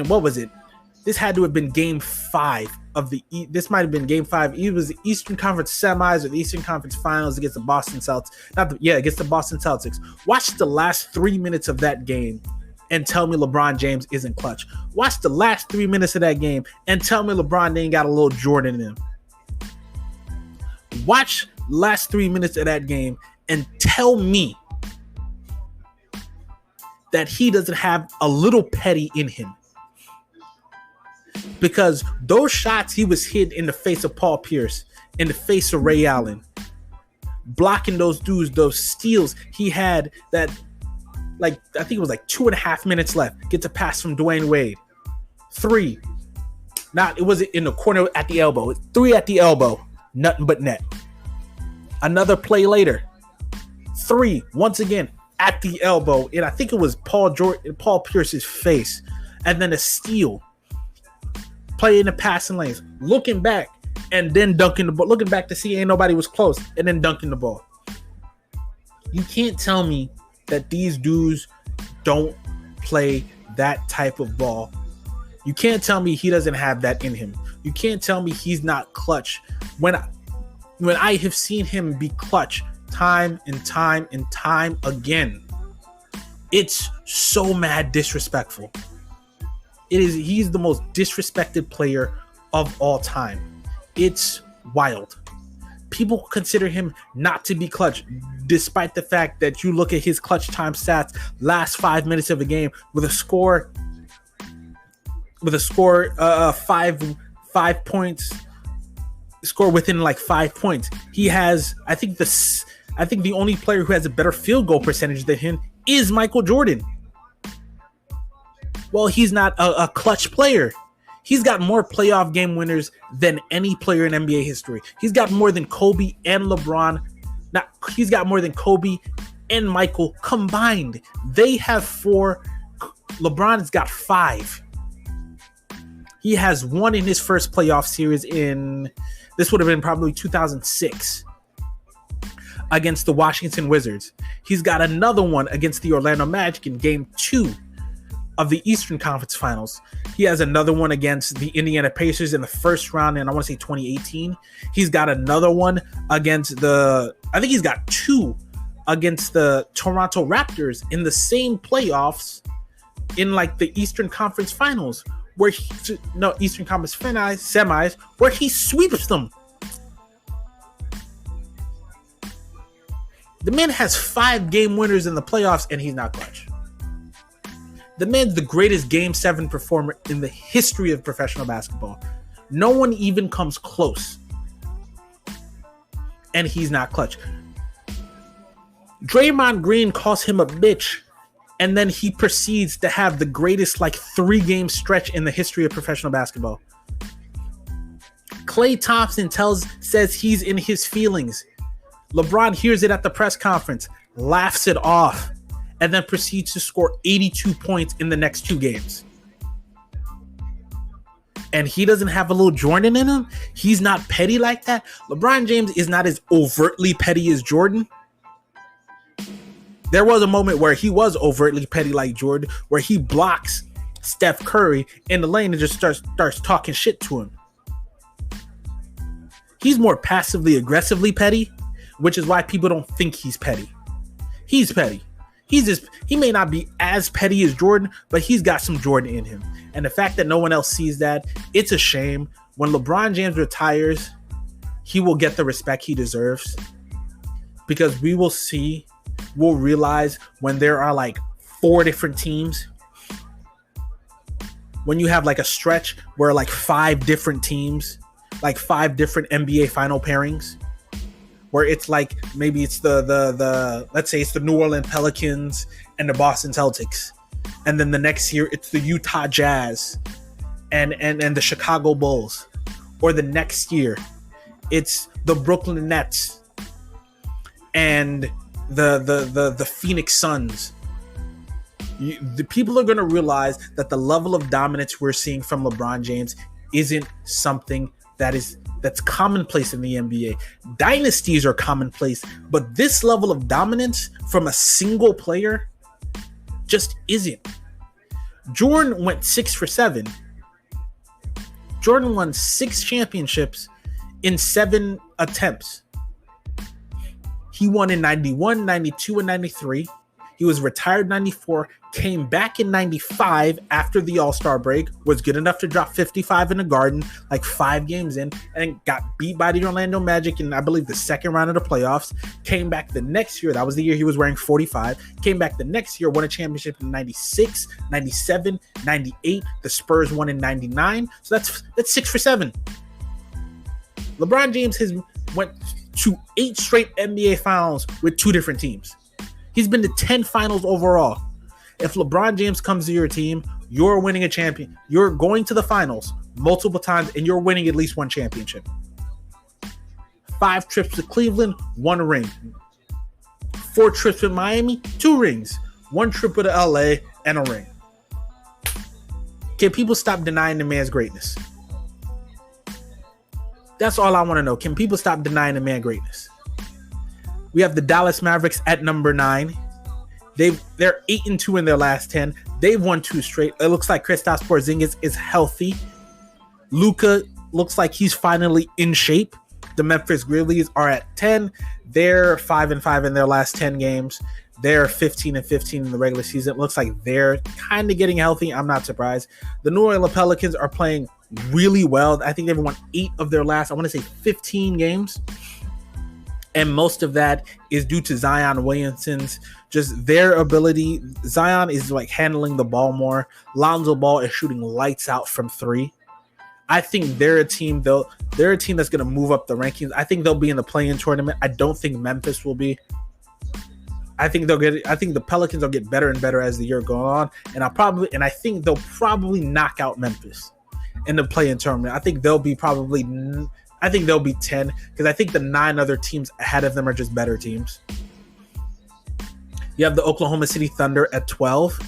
what was it? This had to have been game 5 of this might have been game 5. It was the Eastern Conference semis or the Eastern Conference finals against the Boston Celtics. Against the Boston Celtics. Watch the last 3 minutes of that game and tell me LeBron James isn't clutch. Watch the last 3 minutes of that game and tell me LeBron ain't got a little Jordan in him. Watch last 3 minutes of that game and tell me that he doesn't have a little petty in him. Because those shots he was hit in the face of Paul Pierce, in the face of Ray Allen, blocking those dudes, those steals he had that, like, I think it was like 2.5 minutes left. Gets a pass from Dwayne Wade. 3. It wasn't in the corner at the elbow. 3 at the elbow. Nothing but net. Another play later. 3, once again, at the elbow. And I think it was Paul Pierce's face. And then a steal. Play in the passing lanes. Looking back and then dunking the ball. Looking back to see ain't nobody was close. And then dunking the ball. You can't tell me that these dudes don't play that type of ball. You can't tell me he doesn't have that in him. You can't tell me he's not clutch. When I have seen him be clutch time and time and time again, it's so mad disrespectful. He's the most disrespected player of all time. It's wild. people consider him not to be clutch, despite the fact that you look at his clutch time stats last 5 minutes of a game with a score 5 points, score within like 5 points. He has, I think the only player who has a better field goal percentage than him is Michael Jordan. Well, he's not a clutch player. He's got more playoff game winners than any player in NBA history. He's got more than Kobe and LeBron. He's got more than Kobe and Michael combined. They have 4. LeBron's got 5. He has 1 in his first playoff series this would have been probably 2006 against the Washington Wizards. He's got another one against the Orlando Magic in Game 2 of the Eastern Conference Finals. He has another one against the Indiana Pacers in the first round, and I want to say 2018. He's got another one against I think he's got 2 against the Toronto Raptors in the same playoffs in like the Eastern Conference Finals, Eastern Conference semis, where he sweeps them. The man has 5 game winners in the playoffs, and he's not clutch. The man's the greatest Game 7 performer in the history of professional basketball. No one even comes close. And he's not clutch. Draymond Green calls him a bitch, and then he proceeds to have the greatest 3-game stretch in the history of professional basketball. Klay Thompson says he's in his feelings. LeBron hears it at the press conference, laughs it off, and then proceeds to score 82 points in the next 2 games. And he doesn't have a little Jordan in him? He's not petty like that? LeBron James is not as overtly petty as Jordan. There was a moment where he was overtly petty like Jordan, where he blocks Steph Curry in the lane and just starts talking shit to him. He's more passively aggressively petty, which is why people don't think he's petty. He's petty. He may not be as petty as Jordan, but he's got some Jordan in him. And the fact that no one else sees that, it's a shame. When LeBron James retires, he will get the respect he deserves, because we'll realize when there are 4 different teams, when you have a stretch where 5 different teams, 5 different NBA final pairings, where it's maybe it's the let's say it's the New Orleans Pelicans and the Boston Celtics, and then the next year it's the Utah Jazz and the Chicago Bulls, or the next year it's the Brooklyn Nets and the Phoenix Suns. The people are going to realize that the level of dominance we're seeing from LeBron James isn't something that's commonplace in the NBA. Dynasties are commonplace, but this level of dominance from a single player just isn't. Jordan went 6 for 7. Jordan won 6 championships in 7 attempts. He won in 91, 92, and 93. He was retired 94, came back in 95 after the All-Star break, was good enough to drop 55 in the Garden 5 games in, and got beat by the Orlando Magic in, I believe, the second round of the playoffs. Came back the next year. That was the year he was wearing 45. Came back the next year, won a championship in 96, 97, 98. The Spurs won in 99. So that's 6 for 7. LeBron James went to 8 straight NBA finals with 2 different teams. He's been to 10 finals overall. If LeBron James comes to your team, you're winning a champion. You're going to the finals multiple times, and you're winning at least 1 championship. 5 trips to Cleveland, 1 ring. 4 trips with Miami, 2 rings. 1 trip with LA, and a ring. Can people stop denying the man's greatness? That's all I want to know. Can people stop denying the man greatness? We have the Dallas Mavericks at number 9. They're 8-2 in their last 10. They've won 2 straight. It looks like Kristaps Porzingis is healthy. Luka looks like he's finally in shape. The Memphis Grizzlies are at 10. They're 5-5 in their last 10 games. They're 15-15 in the regular season. It looks like they're kind of getting healthy. I'm not surprised. The New Orleans Pelicans are playing really well. I think they've won 8 of their last, I want to say 15 games. And most of that is due to Zion Williamson's just their ability. Zion is like handling the ball more. Lonzo Ball is shooting lights out from three. I think they're a team though. They're a team that's going to move up the rankings. I think they'll be in the play-in tournament. I don't think Memphis will be. I think the Pelicans will get better and better as the year goes on. And I think they'll probably knock out Memphis in the play-in tournament. I think they'll be 10 because I think the 9 other teams ahead of them are just better teams. You have the Oklahoma City Thunder at 12.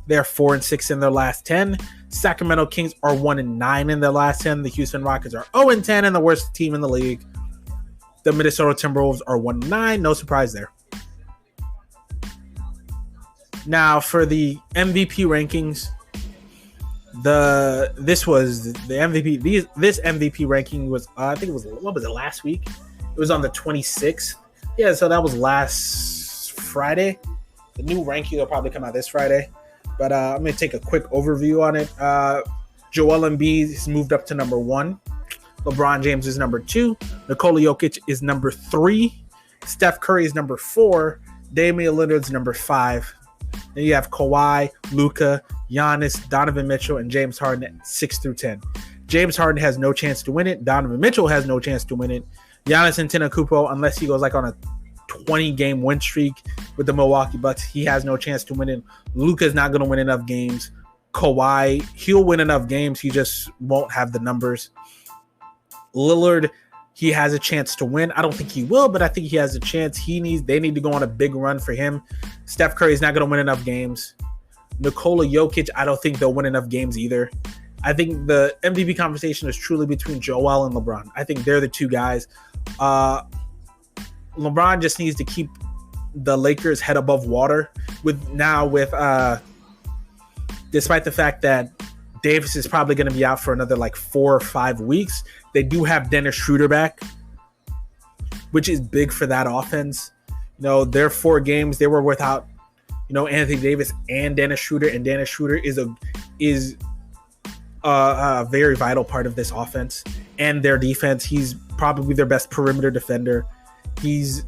They're 4-6 in their last 10. Sacramento Kings are 1-9 in their last 10. The Houston Rockets are 0-10 and the worst team in the league. The Minnesota Timberwolves are 1-9. No surprise there. Now for the MVP rankings, this MVP ranking was I think it was, what was it, last week? It was on the 26th. Yeah, so that was last Friday. The new ranking will probably come out this Friday. But I'm going to take a quick overview on it. Joel Embiid has moved up to number 1. LeBron James is number 2. Nikola Jokic is number 3. Steph Curry is number 4. Damian Lillard's number 5. Then you have Kawhi, Luka, Giannis, Donovan Mitchell, and James Harden at 6 through 10. James Harden has no chance to win it. Donovan Mitchell has no chance to win it. Giannis Antetokounmpo, unless he goes like on a 20-game win streak with the Milwaukee Bucks, he has no chance to win it. Luka's not going to win enough games. Kawhi, he'll win enough games. He just won't have the numbers. Lillard, he has a chance to win. I don't think he will, but I think he has a chance. They need to go on a big run for him. Steph Curry's not going to win enough games. Nikola Jokic, I don't think they'll win enough games either. I think the MVP conversation is truly between Joel and LeBron. I think they're the two guys. LeBron just needs to keep the Lakers' head above water despite the fact that Davis is probably going to be out for another like 4 or 5 weeks. They do have Dennis Schroeder back, which is big for that offense. Their 4 games they were without, Anthony Davis and Dennis Schroeder, and Dennis Schroeder is a very vital part of this offense and their defense. He's probably their best perimeter defender. He's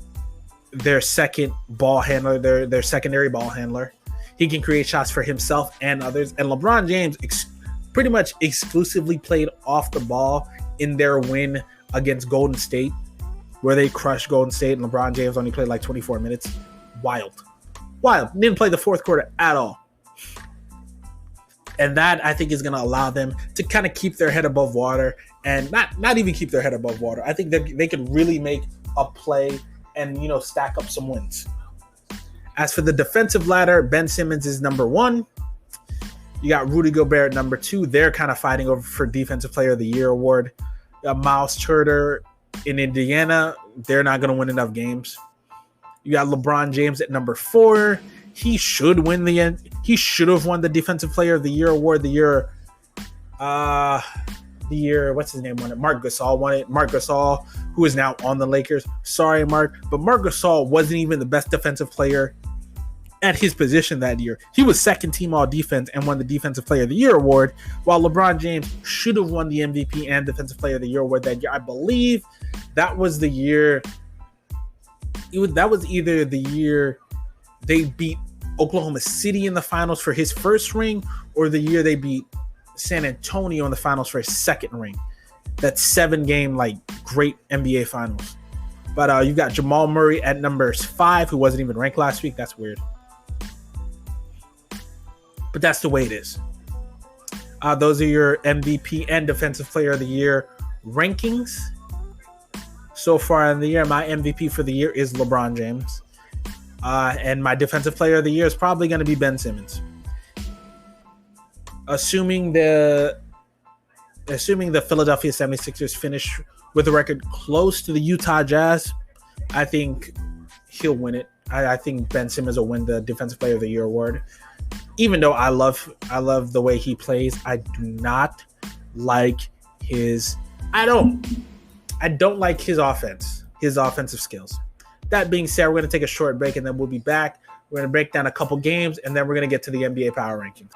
their second ball handler, their secondary ball handler. He can create shots for himself and others. And LeBron James pretty much exclusively played off the ball in their win against Golden State, where they crushed Golden State, and LeBron James only played like 24 minutes. Wild. Didn't play the fourth quarter at all. And that, I think, is going to allow them to kind of keep their head above water, and not even keep their head above water. I think they can really make a play and, stack up some wins. As for the defensive ladder, Ben Simmons is number 1. You got Rudy Gobert number 2. They're kind of fighting over for Defensive Player of the Year award. Miles Turner in Indiana, they're not going to win enough games. You got LeBron James at number 4. He should win he should have won the Defensive Player of the Year award the year what's his name won it? Marc Gasol won it. Marc Gasol, who is now on the Lakers. Sorry, Mark, but Marc Gasol wasn't even the best defensive player at his position that year. He was second team all defense and won the Defensive Player of the Year award, while LeBron James should have won the MVP and Defensive Player of the Year award that year. I believe that was the year. That was either the year they beat Oklahoma City in the finals for his first ring, or the year they beat San Antonio in the finals for his second ring. That 7-game great NBA finals. But you've got Jamal Murray at number 5, who wasn't even ranked last week. That's weird. But that's the way it is. Those are your MVP and Defensive Player of the Year rankings. So far in the year, my MVP for the year is LeBron James. And my Defensive Player of the Year is probably going to be Ben Simmons. Assuming the Philadelphia 76ers finish with a record close to the Utah Jazz, I think he'll win it. I think Ben Simmons will win the Defensive Player of the Year award. Even though I love the way he plays, I do not like I don't like his offensive skills. That being said, we're going to take a short break and then we'll be back. We're going to break down a couple games and then we're going to get to the NBA Power Rankings.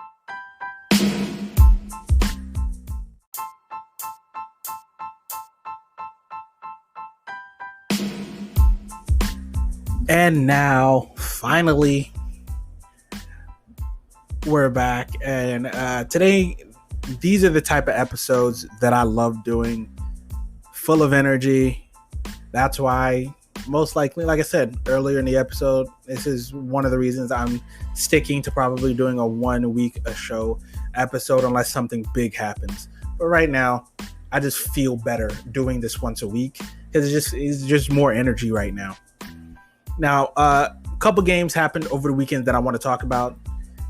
And now, finally, we're back. And today, these are the type of episodes that I love doing. Full of energy. That's why, most likely, like I said earlier in the episode, this is one of the reasons I'm sticking to probably doing a 1 week a show episode unless something big happens. But right now, I just feel better doing this once a week because it's just more energy right now. Now, a couple games happened over the weekend that I want to talk about.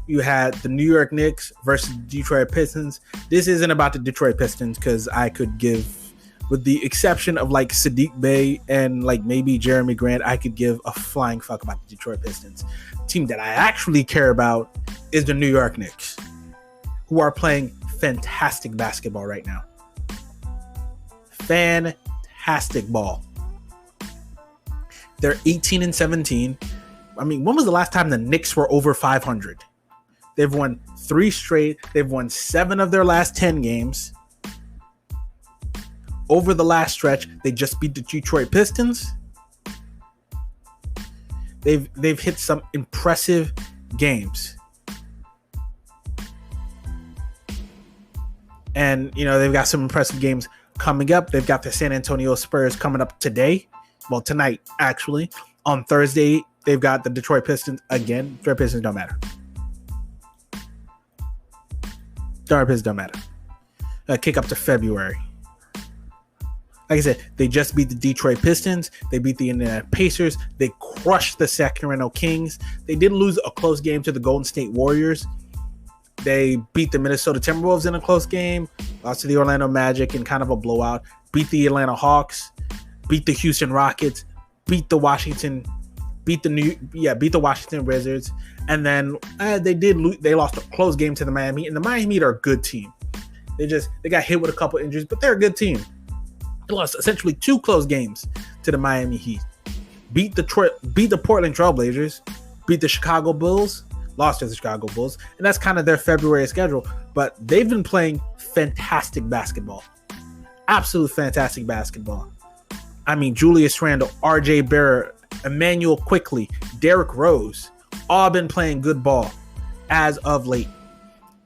You had the New York Knicks versus Detroit Pistons. This isn't about the Detroit Pistons because I could give, with the exception of like Sadiq Bey and like maybe Jeremy Grant, I could give a flying fuck about the Detroit Pistons. The team that I actually care about is the New York Knicks, who are playing fantastic basketball right now. Fantastic ball. They're 18-17. I mean, when was the last time the Knicks were over 500? They've won 3 straight. They've won 7 of their last 10 games. Over the last stretch, they just beat the Detroit Pistons. They've hit some impressive games. And, you know, they've got some impressive games coming up. They've got the San Antonio Spurs coming up today. Well, tonight, actually. On Thursday, they've got the Detroit Pistons again. Detroit Pistons don't matter. Detroit Pistons don't matter. Kick up to February. Like I said, they just beat the Detroit Pistons. They beat the Indiana Pacers. They crushed the Sacramento Kings. They did lose a close game to the Golden State Warriors. They beat the Minnesota Timberwolves in a close game. Lost to the Orlando Magic in kind of a blowout. Beat the Atlanta Hawks. Beat the Houston Rockets. Beat the Washington Wizards. And then they lost a close game to the Miami. And the Miami Heat are a good team. They got hit with a couple injuries, but they're a good team. They lost essentially 2 close games to the Miami Heat. Beat the Portland Trailblazers. Beat the Chicago Bulls. Lost to the Chicago Bulls. And that's kind of their February schedule. But they've been playing fantastic basketball. Absolute fantastic basketball. I mean, Julius Randle, RJ Barrett, Emmanuel Quickley, Derrick Rose, all been playing good ball as of late.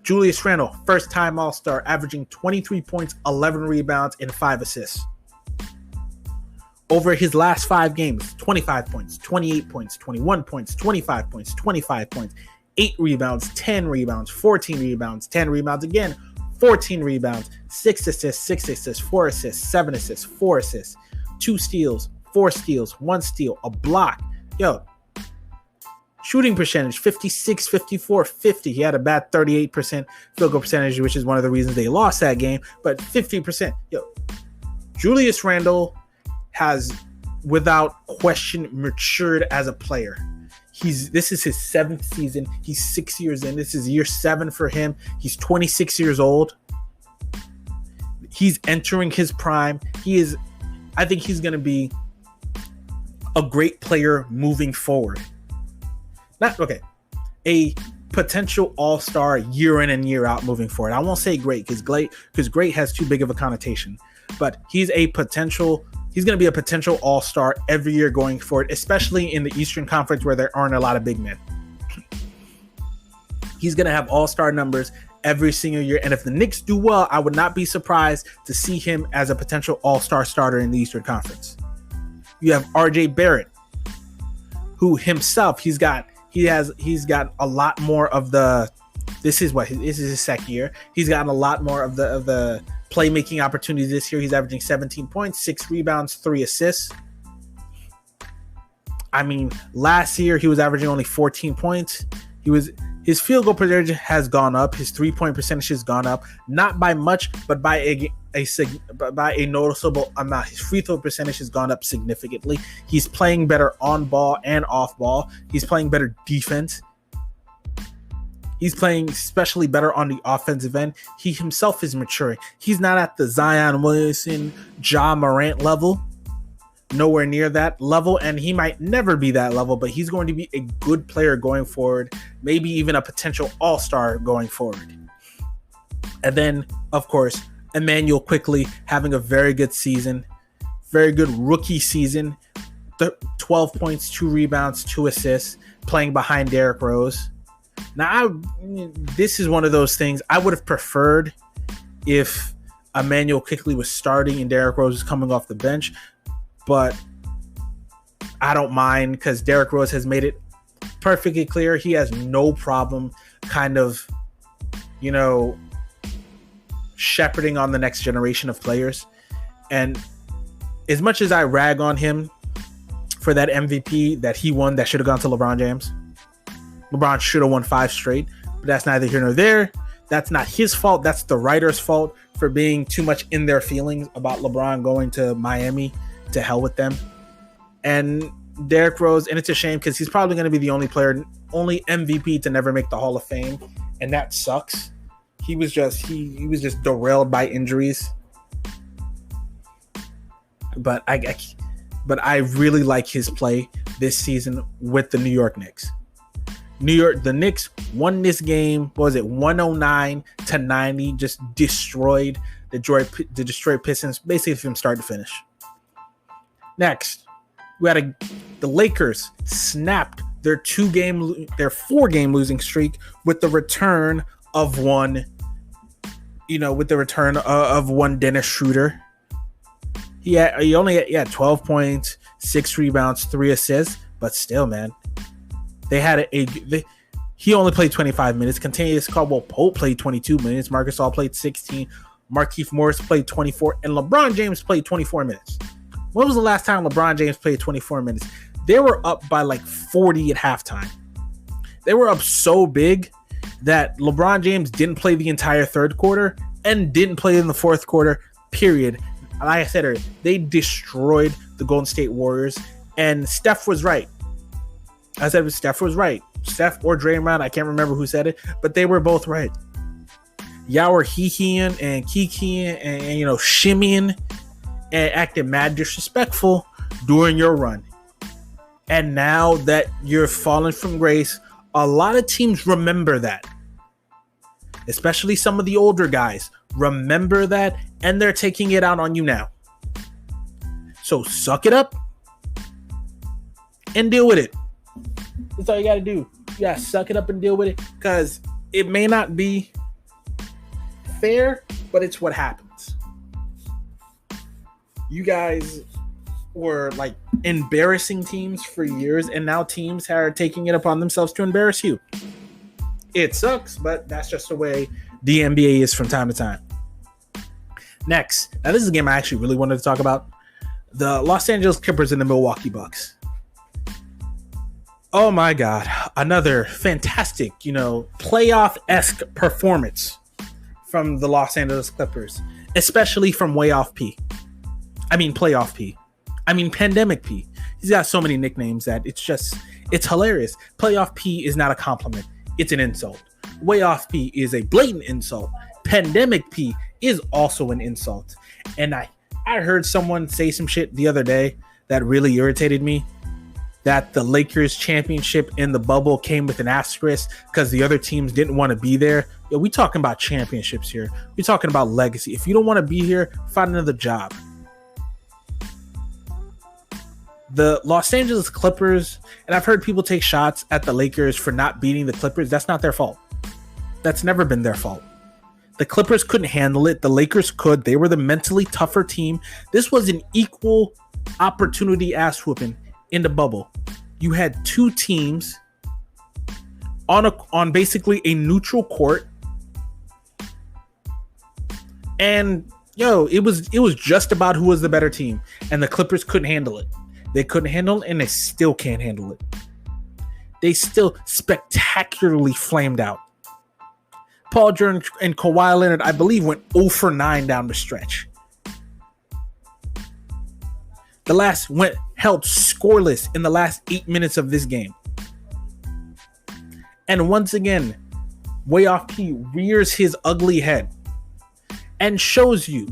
Julius Randle, first-time All-Star, averaging 23 points, 11 rebounds, and 5 assists. Over his last 5 games, 25 points, 28 points, 21 points, 25 points, 25 points, 8 rebounds, 10 rebounds, 14 rebounds, 10 rebounds again, 14 rebounds, 6 assists, 6 assists, 4 assists, 7 assists, 4 assists, 2 steals, 4 steals, 1 steal, a block. Yo, shooting percentage, 56, 54, 50. He had a bad 38% field goal percentage, which is one of the reasons they lost that game. But 50%. Yo, Julius Randle has, without question, matured as a player. This is his 7th season. He's 6 years in. This is year 7 for him. He's 26 years old. He's entering his prime. I think he's going to be a great player moving forward. A potential all-star year in and year out moving forward. I won't say great because great has too big of a connotation, but he's going to be a potential all-star every year going forward, especially in the Eastern Conference where there aren't a lot of big men. He's going to have all-star numbers every single year. And if the Knicks do well, I would not be surprised to see him as a potential all-star starter in the Eastern Conference. You have RJ Barrett, who himself, he's got a lot more of the, this is his second year. He's gotten a lot more of the playmaking opportunities this year. He's averaging 17 points, 6 rebounds, 3 assists. I mean, last year he was averaging only 14 points. His field goal percentage has gone up. His 3-point percentage has gone up, not by much, but by a noticeable amount. His free throw percentage has gone up significantly. He's playing better on ball and off ball. He's playing better defense. He's playing especially better on the offensive end. He himself is maturing. He's not at the Zion Williamson, Ja Morant level. Nowhere near that level, and he might never be that level, but he's going to be a good player going forward, maybe even a potential all-star going forward. And then, of course, Emmanuel Quickley having a very good season, very good rookie season. The 12 points, 2 rebounds, 2 assists, playing behind Derrick Rose. Now, this is one of those things I would have preferred if Emmanuel Quickley was starting and Derrick Rose was coming off the bench, but I don't mind because Derrick Rose has made it perfectly clear he has no problem kind of, shepherding on the next generation of players. And as much as I rag on him for that MVP that he won that should have gone to LeBron James, LeBron should have won 5 straight, but that's neither here nor there. That's not his fault. That's the writer's fault for being too much in their feelings about LeBron going to Miami. To hell with them. And Derrick Rose, and it's a shame because he's probably going to be the only MVP to never make the Hall of Fame, and that sucks. He was just derailed by injuries. But I really like his play this season with the New York Knicks. The Knicks won this game, 109-90, just destroyed the Detroit Pistons basically from start to finish. Next, we had the Lakers snapped their 4-game losing streak with the return of one Dennis Schroeder. He only had 12 points, 6 rebounds, 3 assists, but still, man, he only played 25 minutes. Kentavious Caldwell-Pope played 22 minutes. Marcus Gasol played 16. Markieff Morris played 24, and LeBron James played 24 minutes. When was the last time LeBron James played 24 minutes? They were up by like 40 at halftime. They were up so big that LeBron James didn't play the entire third quarter and didn't play in the fourth quarter, period. Like I said earlier, they destroyed the Golden State Warriors, and Steph was right. Steph was right. Steph or Draymond, I can't remember who said it, but they were both right. Y'all were hee-heeing and kikiing and shimmying and acting mad disrespectful during your run. And now that you're falling from grace, a lot of teams remember that. Especially some of the older guys remember that, and they're taking it out on you now. So suck it up and deal with it. That's all you got to do. You got to suck it up and deal with it, because it may not be fair, but it's what happens. You guys were like embarrassing teams for years, and now teams are taking it upon themselves to embarrass you. It sucks, but that's just the way the NBA is from time to time. Next, now this is a game I actually really wanted to talk about. The Los Angeles Clippers and the Milwaukee Bucks. Oh my God. Another fantastic, playoff-esque performance from the Los Angeles Clippers, especially from Playoff P. Pandemic P. He's got so many nicknames that it's hilarious. Playoff P is not a compliment. It's an insult. Way off P is a blatant insult. Pandemic P is also an insult. And I heard someone say some shit the other day that really irritated me. That the Lakers championship in the bubble came with an asterisk because the other teams didn't want to be there. Yo, we talking about championships here. We talking about legacy. If you don't want to be here, find another job. The Los Angeles Clippers, and I've heard people take shots at the Lakers for not beating the Clippers. That's not their fault. That's never been their fault. The Clippers couldn't handle it. The Lakers could. They were the mentally tougher team. This was an equal opportunity ass whooping in the bubble. You had two teams on basically a neutral court, and it was just about who was the better team, and the Clippers couldn't handle it. They couldn't handle it, and they still can't handle it. They still spectacularly flamed out. Paul George and Kawhi Leonard, I believe, went 0 for 9 down the stretch. Held scoreless in the last 8 minutes of this game. And once again, Way Off P rears his ugly head and shows you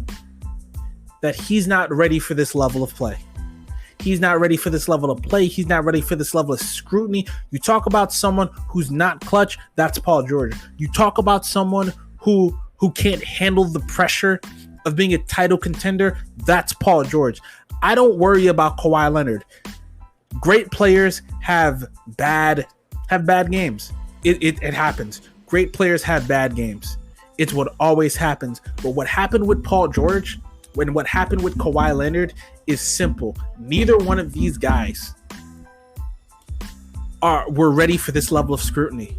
that he's not ready for this level of play. He's not ready for this level of play. He's not ready for this level of scrutiny. You talk about someone who's not clutch, that's Paul George. You talk about someone who can't handle the pressure of being a title contender, that's Paul George. I don't worry about Kawhi Leonard. Great players have bad games. It happens. Great players have bad games. It's what always happens. But what happened with Paul George, what happened with Kawhi Leonard is simple. Neither one of these guys were ready for this level of scrutiny.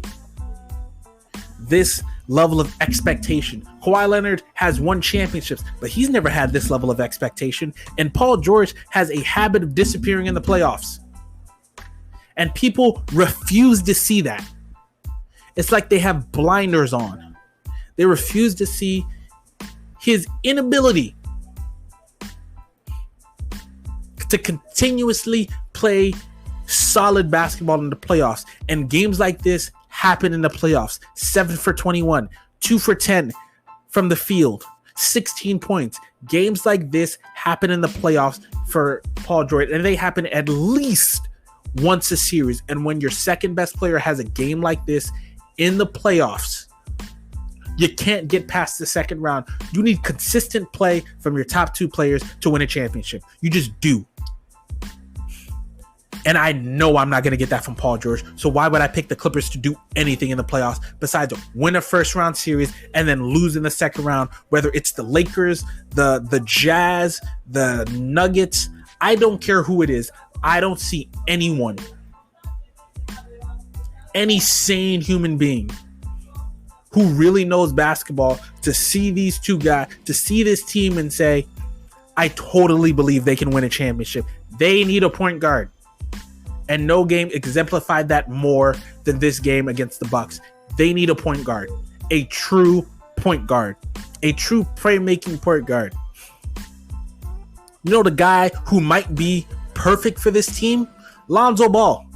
This level of expectation. Kawhi Leonard has won championships, but he's never had this level of expectation. And Paul George has a habit of disappearing in the playoffs. And people refuse to see that. It's like they have blinders on. They refuse to see his inability to continuously play solid basketball in the playoffs. And games like this happen in the playoffs. 7 for 21, 2 for 10 from the field, 16 points. Games like this happen in the playoffs for Paul George, and they happen at least once a series. And when your second best player has a game like this in the playoffs, you can't get past the second round. You need consistent play from your top two players to win a championship. You just do. And I know I'm not going to get that from Paul George. So why would I pick the Clippers to do anything in the playoffs besides win a first round series and then lose in the second round? Whether it's the Lakers, the Jazz, the Nuggets, I don't care who it is. I don't see anyone, any sane human being who really knows basketball to see these two guys, to see this team and say, I totally believe they can win a championship. They need a point guard. And no game exemplified that more than this game against the Bucks. They need a point guard, a true point guard, a true playmaking point guard. You know the guy who might be perfect for this team? Lonzo Ball.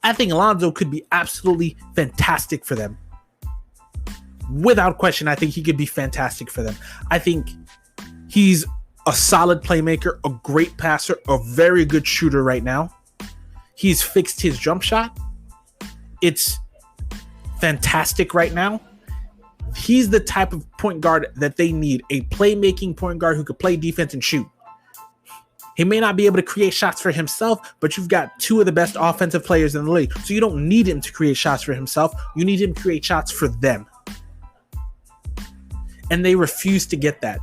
I think Lonzo could be absolutely fantastic for them. Without question, I think he could be fantastic for them. I think he's a solid playmaker, a great passer, a very good shooter right now. He's fixed his jump shot. It's fantastic right now. He's the type of point guard that they need, a playmaking point guard who could play defense and shoot. He may not be able to create shots for himself, but you've got two of the best offensive players in the league. So you don't need him to create shots for himself. You need him to create shots for them. And they refuse to get that.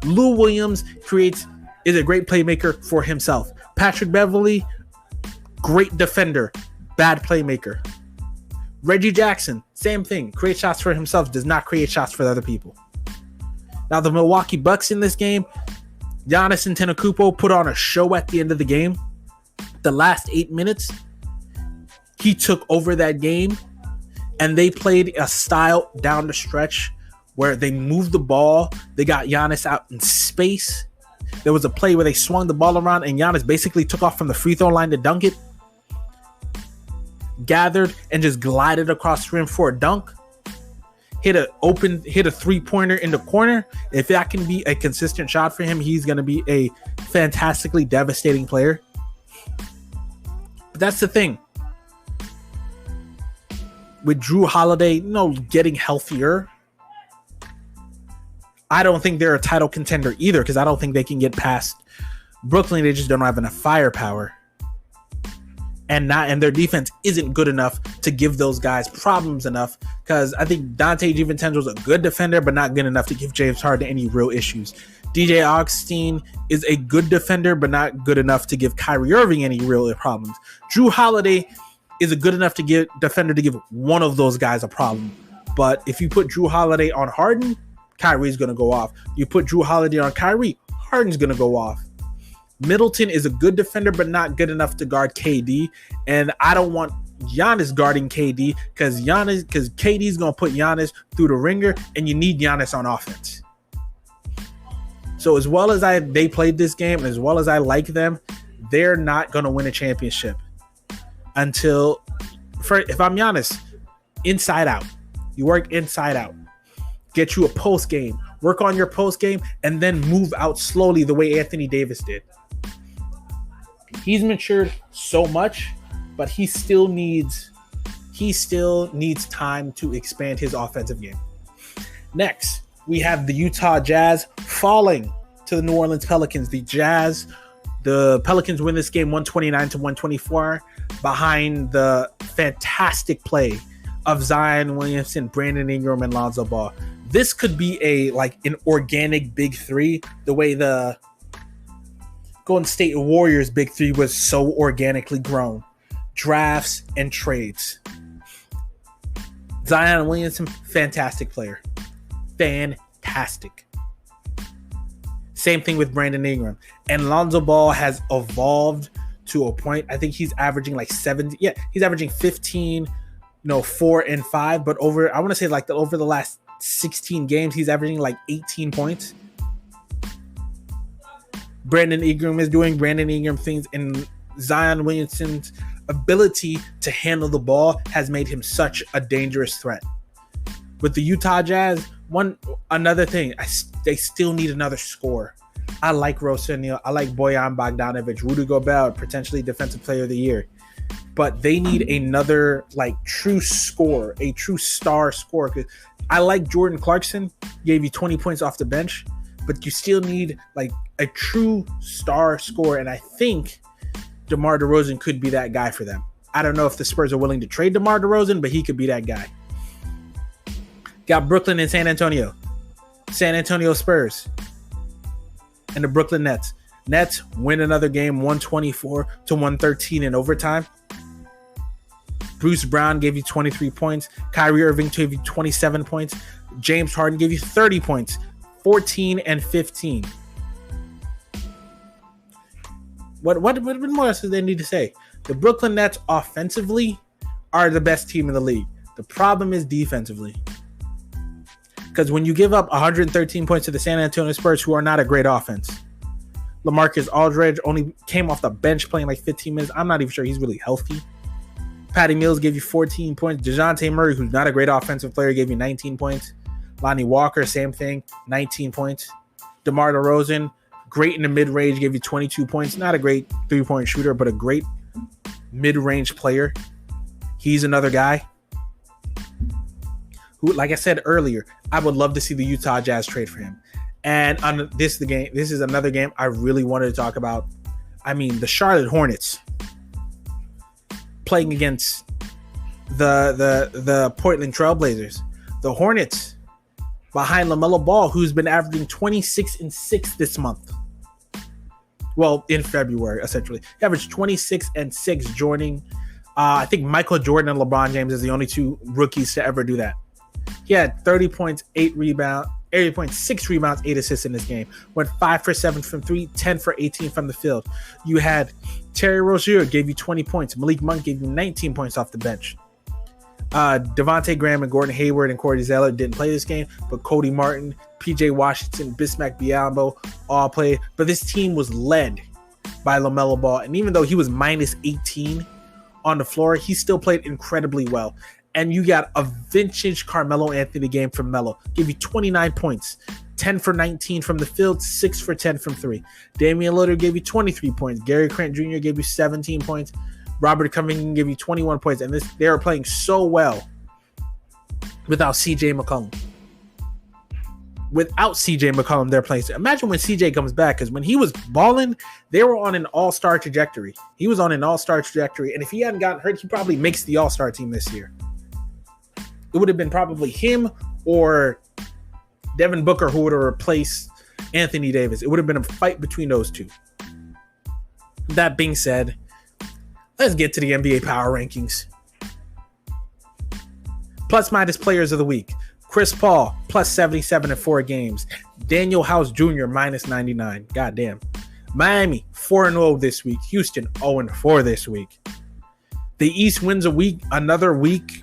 Lou Williams is a great playmaker for himself. Patrick Beverley, great defender, bad playmaker. Reggie Jackson, same thing. Create shots for himself, does not create shots for other people. Now the Milwaukee Bucks in this game, Giannis Antetokounmpo put on a show at the end of the game. The last 8 minutes, he took over that game, and they played a style down the stretch where they moved the ball. They got Giannis out in space. There was a play where they swung the ball around, and Giannis basically took off from the free throw line to dunk it. Gathered and just glided across the rim for a dunk. Hit a three-pointer in the corner. If that can be a consistent shot for him, he's going to be a fantastically devastating player. But that's the thing. With Jrue Holiday, getting healthier, I don't think they're a title contender either, because I don't think they can get past Brooklyn. They just don't have enough firepower. And their defense isn't good enough to give those guys problems enough, because I think Dante DiVincenzo is a good defender, but not good enough to give James Harden any real issues. DJ Augustin is a good defender, but not good enough to give Kyrie Irving any real problems. Jrue Holiday is a good enough defender to give one of those guys a problem. But if you put Jrue Holiday on Harden, Kyrie's going to go off. You put Jrue Holiday on Kyrie, Harden's going to go off. Middleton is a good defender, but not good enough to guard KD. And I don't want Giannis guarding KD because KD's going to put Giannis through the ringer, and you need Giannis on offense. So as well as they played this game, and as well as I like them, they're not going to win a championship if I'm Giannis, inside out. You work inside out. Get you a post game. Work on your post game, and then move out slowly the way Anthony Davis did. He's matured so much, but he still needs time to expand his offensive game. Next, we have the Utah Jazz falling to the New Orleans Pelicans. The Jazz The Pelicans win this game 129-124 behind the fantastic play of Zion Williamson, Brandon Ingram, and Lonzo Ball. This could be an organic big three, the way the Golden State Warriors big three was so organically grown. Drafts and trades. Zion Williamson, fantastic player. Fantastic. Same thing with Brandon Ingram. And Lonzo Ball has evolved to a point. I think he's averaging like 70. Yeah, he's averaging 15, 4 and 5. But over the last 16 games, he's averaging like 18 points. Brandon Ingram is doing Brandon Ingram things, and Zion Williamson's ability to handle the ball has made him such a dangerous threat. With the Utah Jazz, another thing, they still need another scorer. I like Rosanio. I like Bojan Bogdanovic, Rudy Gobert, potentially Defensive Player of the Year. But they need another true scorer, a true star scorer. I like Jordan Clarkson, gave you 20 points off the bench, but you still need a true star scorer, and I think DeMar DeRozan could be that guy for them. I don't know if the Spurs are willing to trade DeMar DeRozan, but he could be that guy. Got Brooklyn and San Antonio. San Antonio Spurs and the Brooklyn Nets. Nets win another game 124-113 in overtime. Bruce Brown gave you 23 points. Kyrie Irving gave you 27 points. James Harden gave you 30 points, 14 and 15. What more else do they need to say? The Brooklyn Nets offensively are the best team in the league. The problem is defensively. Because when you give up 113 points to the San Antonio Spurs, who are not a great offense, LaMarcus Aldridge only came off the bench playing 15 minutes. I'm not even sure he's really healthy. Patty Mills gave you 14 points. DeJounte Murray, who's not a great offensive player, gave you 19 points. Lonnie Walker, same thing, 19 points. DeMar DeRozan, great in the mid-range, gave you 22 points. Not a great three-point shooter, but a great mid-range player. He's another guy who, like I said earlier, I would love to see the Utah Jazz trade for him. And on this is another game I really wanted to talk about. I mean, the Charlotte Hornets playing against the Portland Trailblazers. The Hornets behind LaMelo Ball, who's been averaging 26 and 6 this month. Well, in February, essentially. He averaged 26 and 6, joining, I think Michael Jordan and LeBron James is the only two rookies to ever do that. He had 30 points, 8 rebounds, 8 points, 6 rebounds, 8 assists in this game. Went 5 for 7 from 3, 10 for 18 from the field. You had Terry Rozier gave you 20 points. Malik Monk gave you 19 points off the bench. Devontae Graham and Gordon Hayward and Corey Zeller didn't play this game, but Cody Martin, PJ Washington, Bismack Biyombo all played. But this team was led by LaMelo Ball, and even though he was minus 18 on the floor, he still played incredibly well. And you got a vintage Carmelo Anthony game from Melo. Gave you 29 points, 10 for 19 from the field, 6 for 10 from 3. Damian Lillard gave you 23 points. Gary Trent Jr. gave you 17 points. Robert Covington gave you 21 points. And they are playing so well without CJ McCollum. Without CJ McCollum, they're playing. Imagine when CJ comes back, because when he was balling, they were on an all-star trajectory. He was on an all-star trajectory. And if he hadn't gotten hurt, he probably makes the all-star team this year. It would have been probably him or Devin Booker who would have replaced Anthony Davis. It would have been a fight between those two. That being said, let's get to the NBA Power Rankings. Plus minus players of the week. Chris Paul, plus 77 in 4 games. Daniel House Jr., minus 99. Goddamn. Miami, 4-0 this week. Houston, 0-4 this week. The East wins another week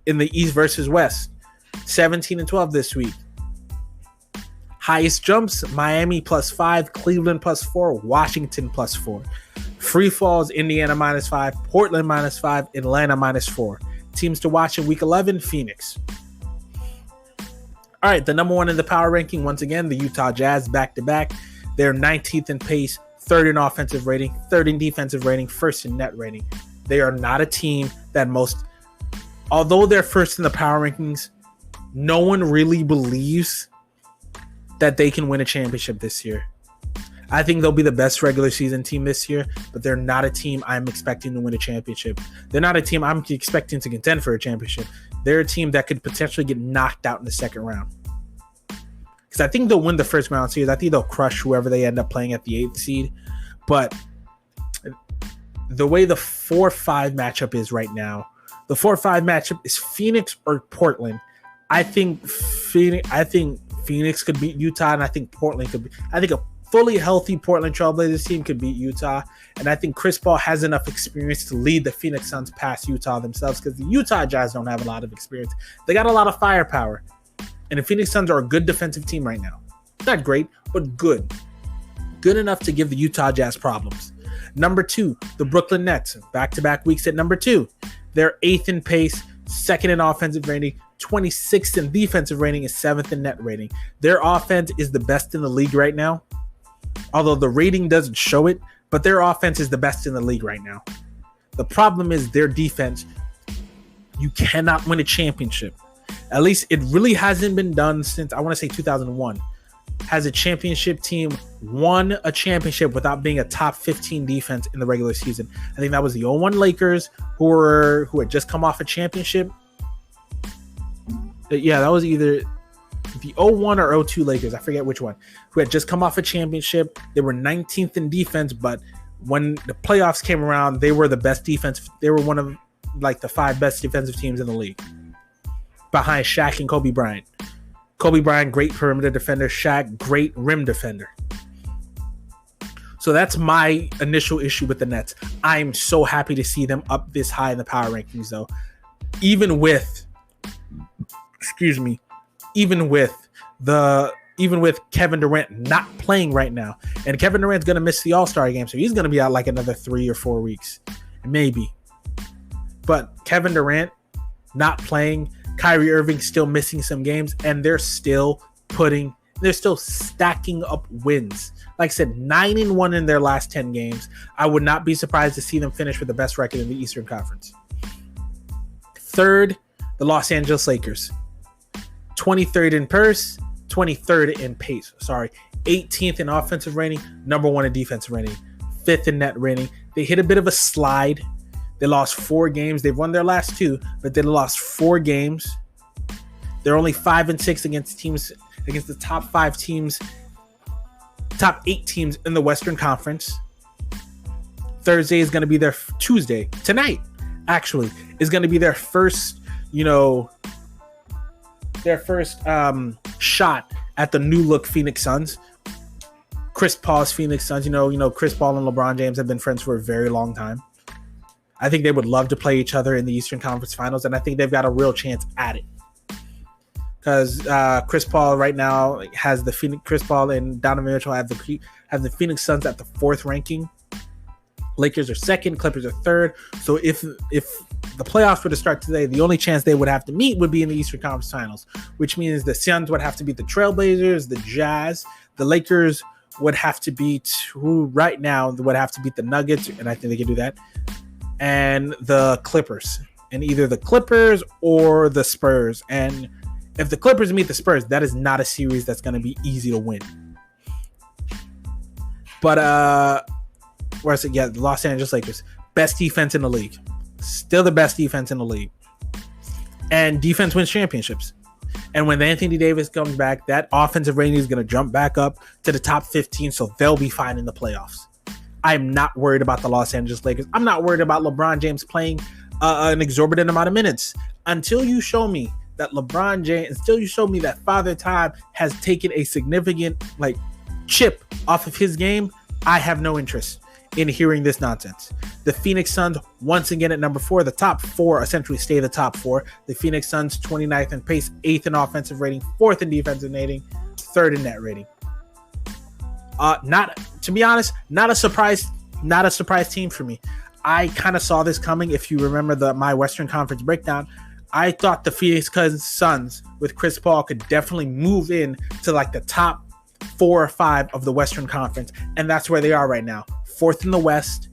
in the East versus West. 17-12 this week. Highest jumps, Miami plus 5, Cleveland plus 4, Washington plus 4. Free falls, Indiana minus 5, Portland minus 5, Atlanta minus 4. Teams to watch in week 11, Phoenix. All right, the number one in the power ranking, once again, the Utah Jazz back-to-back. They're 19th in pace, 3rd in offensive rating, 3rd in defensive rating, 1st in net rating. They are not a team that although they're first in the power rankings, no one really believes that they can win a championship this year. I think they'll be the best regular season team this year, but they're not a team I'm expecting to win a championship. They're not a team I'm expecting to contend for a championship. They're a team that could potentially get knocked out in the second round. Because I think they'll win the first round series. I think they'll crush whoever they end up playing at the 8th seed. But the way the 4-5 matchup is right now, the 4-5 matchup is Phoenix or Portland. I think Phoenix could beat Utah, and I think Portland could be. I think a fully healthy Portland Trailblazers team could beat Utah, and I think Chris Paul has enough experience to lead the Phoenix Suns past Utah themselves, because the Utah Jazz don't have a lot of experience. They got a lot of firepower, and the Phoenix Suns are a good defensive team right now. Not great, but good. Good enough to give the Utah Jazz problems. Number 2, the Brooklyn Nets. Back-to-back weeks at number 2. They're 8th in pace, 2nd in offensive rating, 26th in defensive rating, and 7th in net rating. Their offense is the best in the league right now. Although the rating doesn't show it, but their offense is the best in the league right now. The problem is their defense. You cannot win a championship. At least it really hasn't been done since, I want to say 2001. Has a championship team won a championship without being a top 15 defense in the regular season? I think that was the 01 Lakers who had just come off a championship. Yeah, that was either the 01 or 02 Lakers, I forget which one, who had just come off a championship. They were 19th in defense, but when the playoffs came around, they were the best defense. They were one of like the 5 best defensive teams in the league, behind Shaq and Kobe Bryant. Kobe Bryant, great perimeter defender. Shaq, great rim defender. So that's my initial issue with the Nets. I'm so happy to see them up this high in the power rankings, though. Even with Kevin Durant not playing right now. And Kevin Durant's going to miss the All-Star game, so he's going to be out like another 3 or 4 weeks. Maybe. But Kevin Durant not playing, Kyrie Irving still missing some games, and they're still stacking up wins. Like I said, 9-1 in their last 10 games. I would not be surprised to see them finish with the best record in the Eastern Conference. 3rd, the Los Angeles Lakers. 23rd in pace, 18th in offensive rating, number 1 in defensive rating, 5th in net rating. They hit a bit of a slide. They lost 4 games. They've won their last 2, but they lost 4 games. They're only 5-6 against the top 5 teams, top 8 teams in the Western Conference. Tuesday, tonight, actually, is going to be their first, shot at the new look Phoenix Suns. Chris Paul's Phoenix Suns. Chris Paul and LeBron James have been friends for a very long time. I think they would love to play each other in the Eastern Conference Finals, and I think they've got a real chance at it. Because Chris Paul right now has Chris Paul and Donovan Mitchell have the Phoenix Suns at the 4th ranking. Lakers are 2nd, Clippers are 3rd. So if the playoffs were to start today, the only chance they would have to meet would be in the Eastern Conference Finals, which means the Suns would have to beat the Trailblazers, the Jazz, the Lakers would have to beat the Nuggets, and I think they can do that, and the Clippers, and either the Clippers or the Spurs. And if the Clippers meet the Spurs, that is not a series that's going to be easy to win. But the Los Angeles Lakers, best defense in the league. Still the best defense in the league. And defense wins championships. And when Anthony Davis comes back, that offensive rating is going to jump back up to the top 15, so they'll be fine in the playoffs. I'm not worried about the Los Angeles Lakers. I'm not worried about LeBron James playing an exorbitant amount of minutes. Until you show me that LeBron James, until you show me that Father Time has taken a significant chip off of his game, I have no interest in hearing this nonsense. The Phoenix Suns, once again at number 4, the top 4 essentially stay the top 4. The Phoenix Suns, 29th in pace, 8th in offensive rating, 4th in defensive rating, 3rd in net rating. To be honest, not a surprise team for me. I kind of saw this coming. If you remember my Western Conference breakdown, I thought the Phoenix Suns with Chris Paul could definitely move in to the top 4 or 5 of the Western Conference, and that's where they are right now. 4th in the West,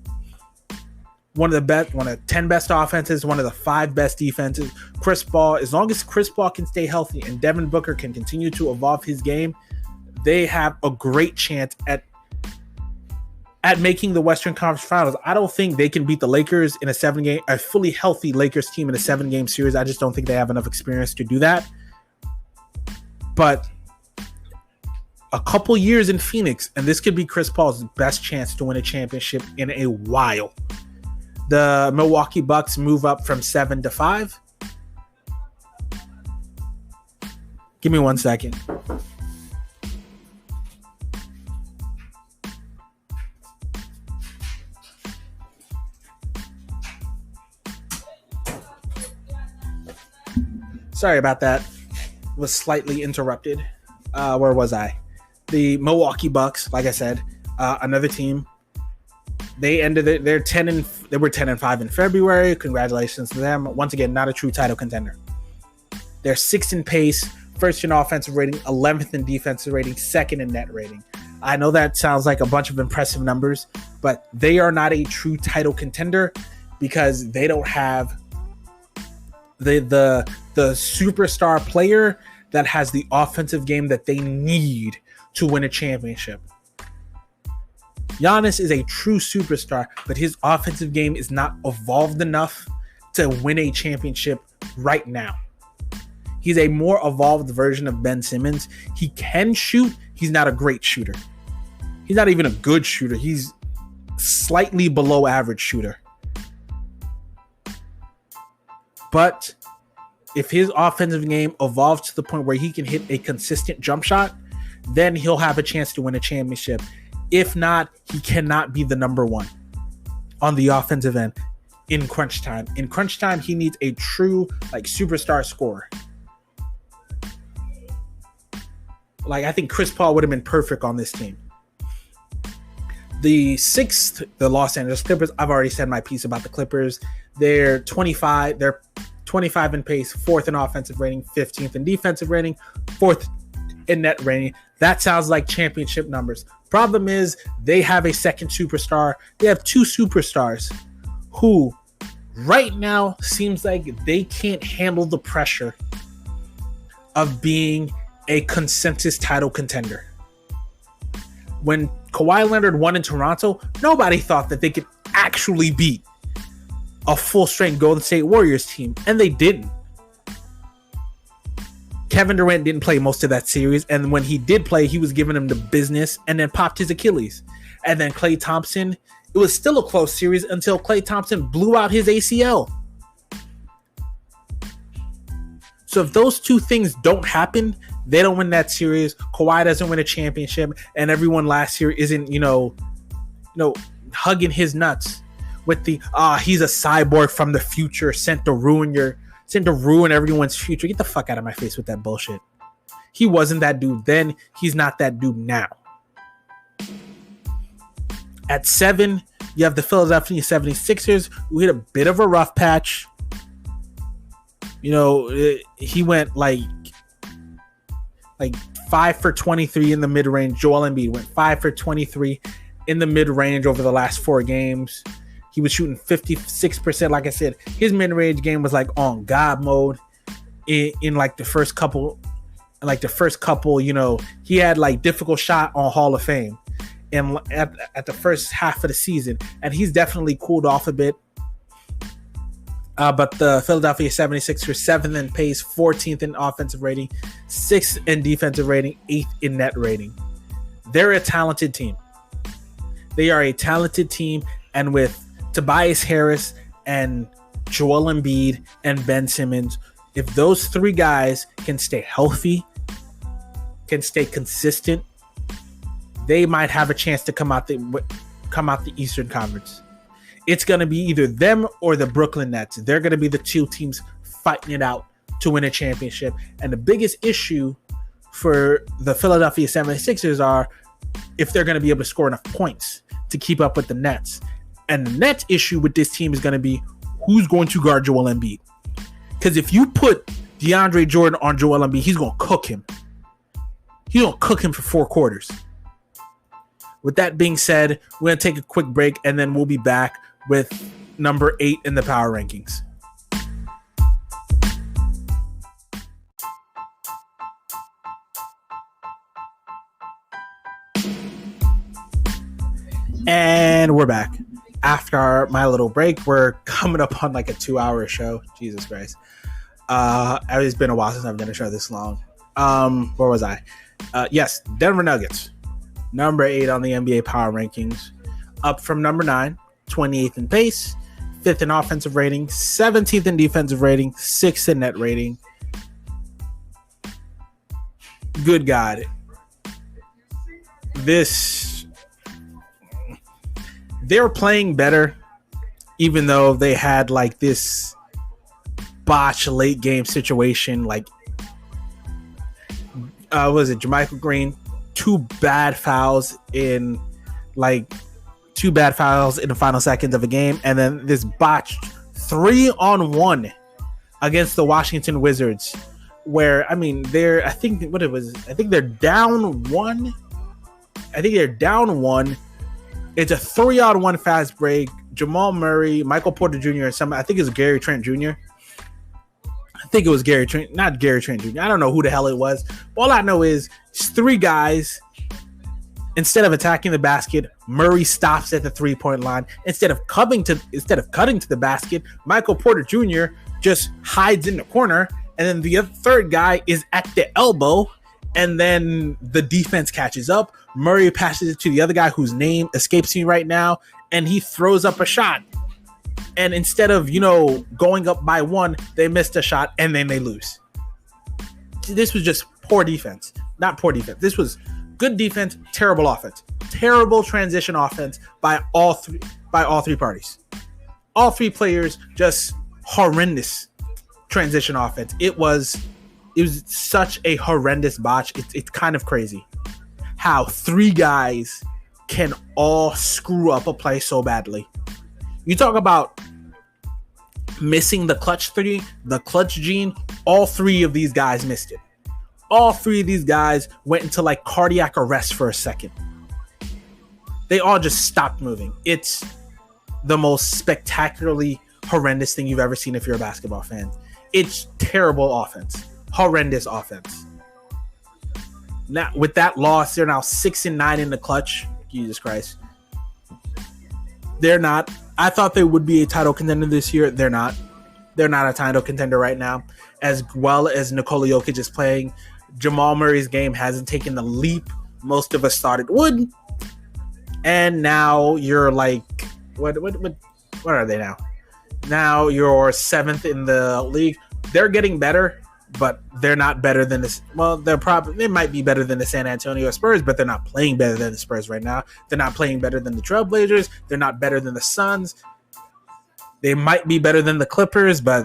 one of the 10 best offenses, one of the 5 best defenses. Chris Paul, as long as Chris Paul can stay healthy and Devin Booker can continue to evolve his game, they have a great chance at at making the Western Conference Finals. I don't think they can beat the Lakers in a fully healthy Lakers team in a 7-game series. I just don't think they have enough experience to do that. But a couple years in Phoenix, and this could be Chris Paul's best chance to win a championship in a while. The Milwaukee Bucks move up from 7 to 5. Give me 1 second. Sorry about that. Was slightly interrupted. Where was I? The Milwaukee Bucks, like I said, another team. They ended their 10-5 in February. Congratulations to them. Once again, not a true title contender. They're 6th in pace, 1st in offensive rating, 11th in defensive rating, 2nd in net rating. I know that sounds like a bunch of impressive numbers, but they are not a true title contender because they don't have the superstar player that has the offensive game that they need to win a championship. Giannis is a true superstar, but his offensive game is not evolved enough to win a championship right now. He's a more evolved version of Ben Simmons. He can shoot. He's not a great shooter. He's not even a good shooter. He's slightly below average shooter. But if his offensive game evolves to the point where he can hit a consistent jump shot, then he'll have a chance to win a championship. If not, he cannot be the number one on the offensive end in crunch time. In crunch time, he needs a true superstar scorer. I think Chris Paul would have been perfect on this team. The 6th, the Los Angeles Clippers. I've already said my piece about the Clippers. They're 25. They're 25 in pace, 4th in offensive rating, 15th in defensive rating, 4th in net rating. That sounds like championship numbers. Problem is, they have a second superstar. They have 2 superstars who right now seems like they can't handle the pressure of being a consensus title contender. When Kawhi Leonard won in Toronto, nobody thought that they could actually beat a full-strength Golden State Warriors team, and they didn't. Kevin Durant didn't play most of that series, and when he did play, he was giving him the business and then popped his Achilles. And then Klay Thompson, it was still a close series until Klay Thompson blew out his ACL. So if those 2 things don't happen, they don't win that series. Kawhi doesn't win a championship, and everyone last year isn't, hugging his nuts with the he's a cyborg from the future sent to ruin everyone's future. Get the fuck out of my face with that bullshit. He wasn't that dude then. He's not that dude now. At 7, you have the Philadelphia 76ers, who hit a bit of a rough patch. He went like 5 for 23 in the mid-range. Joel Embiid went 5 for 23 in the mid-range over the last 4 games. He was shooting 56%. Like I said, his mid-range game was on God mode in the first couple, he had difficult shot on Hall of Fame and at the first half of the season. And he's definitely cooled off a bit. But the Philadelphia 76ers, 7th in pace, 14th in offensive rating, 6th in defensive rating, 8th in net rating. They're a talented team. They are a talented team, and with Tobias Harris and Joel Embiid and Ben Simmons, if those 3 guys can stay healthy, can stay consistent, they might have a chance to come out the Eastern Conference. It's going to be either them or the Brooklyn Nets. They're going to be the 2 teams fighting it out to win a championship. And the biggest issue for the Philadelphia 76ers are if they're going to be able to score enough points to keep up with the Nets. And the Nets issue with this team is going to be who's going to guard Joel Embiid. Because if you put DeAndre Jordan on Joel Embiid, he's going to cook him. He's going to cook him for 4 quarters. With that being said, we're going to take a quick break, and then we'll be back with number 8 in the power rankings. And we're back. After my little break, we're coming up on like a 2-hour show. Jesus Christ. It's been a while since I've done a show this long. Where was I? Yes, Denver Nuggets. Number 8 on the NBA Power Rankings. Up from number 9, 28th in pace, 5th in offensive rating, 17th in defensive rating, 6th in net rating. Good God. They're playing better, even though they had like this botch late game situation. Like, was it Jermichael Green? Two bad fouls in the final seconds of a game, and then this botched 3-on-1 against the Washington Wizards, where I think they're down one. It's a 3-on-1 fast break. Jamal Murray, Michael Porter Jr., and I think it was Gary Trent Jr. Not Gary Trent Jr. I don't know who the hell it was. All I know is it's 3 guys. Instead of attacking the basket, Murray stops at the 3-point line. Instead of cutting to the basket, Michael Porter Jr. just hides in the corner, and then the third guy is at the elbow, and then the defense catches up. Murray passes it to the other guy whose name escapes me right now, and he throws up a shot. And instead of, going up by 1, they missed a shot, and then they lose. This was just poor defense. Not poor defense. This was good defense, terrible offense. Terrible transition offense by all three parties. All 3 players, just horrendous transition offense. It was such a horrendous botch. It's kind of crazy how 3 guys can all screw up a play so badly. You talk about missing the clutch gene. All 3 of these guys missed it. All 3 of these guys went into like cardiac arrest for a second. They all just stopped moving. It's the most spectacularly horrendous thing you've ever seen if you're a basketball fan. It's terrible offense. Horrendous offense. Now, with that loss, they're now 6-9 in the clutch. Jesus Christ. They're not. I thought they would be a title contender this year. They're not. They're not a title contender right now. As well as Nikola Jokic is playing, Jamal Murray's game hasn't taken the leap most of us thought it would. And now you're like, what are they now? Now you're 7th in the league. They're getting better, but they're not better than this. Well, they might be better than the San Antonio Spurs, but they're not playing better than the Spurs right now. They're not playing better than the Trailblazers. They're not better than the Suns. They might be better than the Clippers, but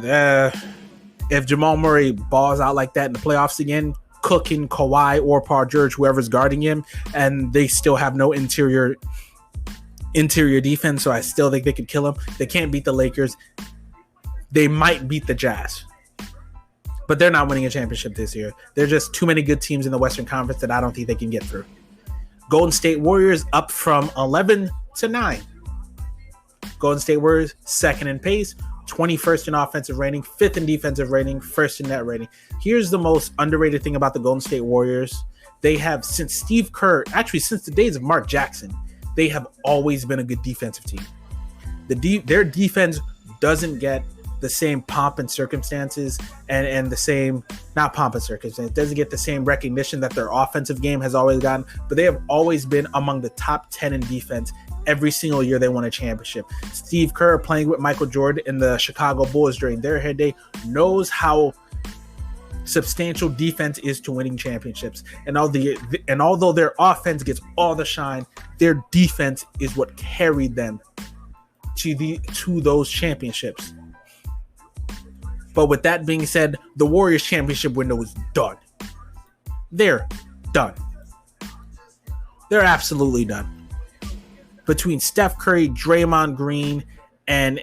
if Jamal Murray balls out like that in the playoffs again, cooking Kawhi or Paul George, whoever's guarding him, and they still have no interior defense, so I still think they could kill him. They can't beat the Lakers. They might beat the Jazz, but they're not winning a championship this year. There's just too many good teams in the Western Conference that I don't think they can get through. Golden State Warriors up from 11 to 9. Golden State Warriors 2nd in pace, 21st in offensive rating, 5th in defensive rating, 1st in net rating. Here's the most underrated thing about the Golden State Warriors. They have, since Steve Kerr, actually since the days of Mark Jackson, they have always been a good defensive team. Their defense doesn't get the same pomp and circumstances and the same, not pomp and circumstances, it doesn't get the same recognition that their offensive game has always gotten, but they have always been among the top 10 in defense every single year they won a championship. Steve Kerr, playing with Michael Jordan in the Chicago Bulls during their heyday, knows how substantial defense is to winning championships. And although their offense gets all the shine, their defense is what carried them to those championships. But with that being said, the Warriors championship window is done. They're done. They're absolutely done. Between Steph Curry, Draymond Green, and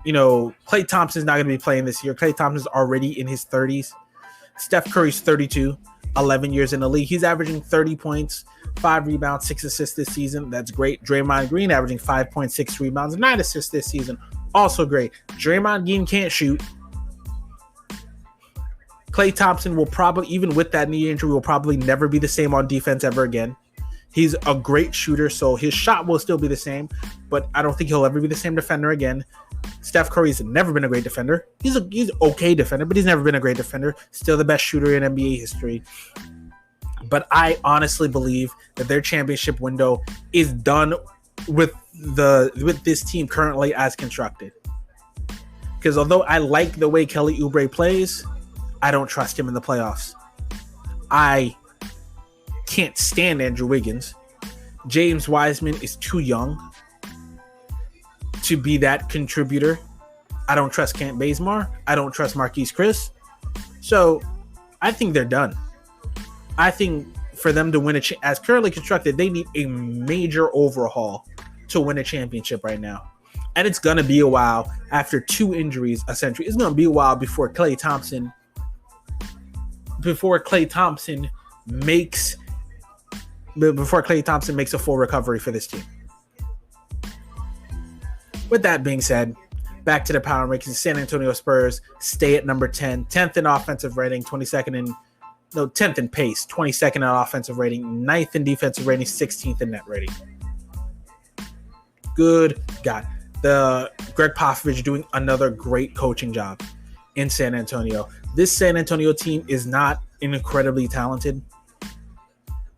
Klay Thompson's not going to be playing this year. Klay Thompson's already in his 30s. Steph Curry's 32, 11 years in the league. He's averaging 30 points, 5 rebounds, 6 assists this season. That's great. Draymond Green averaging 5.6 rebounds, 9 assists this season. Also great. Draymond Green can't shoot. Klay Thompson will probably, even with that knee injury, will probably never be the same on defense ever again. He's a great shooter, so his shot will still be the same, but I don't think he'll ever be the same defender again. Steph Curry's never been a great defender. He's okay defender, but he's never been a great defender. Still the best shooter in NBA history. But I honestly believe that their championship window is done with this team currently as constructed. Because although I like the way Kelly Oubre plays, I don't trust him in the playoffs. I can't stand Andrew Wiggins. James Wiseman is too young to be that contributor. I don't trust Kent Bazemore. I don't trust Marquise Chris. So I think they're done. I think for them to win as currently constructed, they need a major overhaul to win a championship right now. And it's going to be a while after 2 injuries, essentially. It's going to be a while before Klay Thompson makes a full recovery for this team. With that being said, back to the power rankings. San Antonio Spurs stay at number 10, 10th in offensive rating, 10th in pace, 22nd in offensive rating, 9th in defensive rating, 16th in net rating. Good God. The Greg Popovich doing another great coaching job in San Antonio. This San Antonio team is not incredibly talented.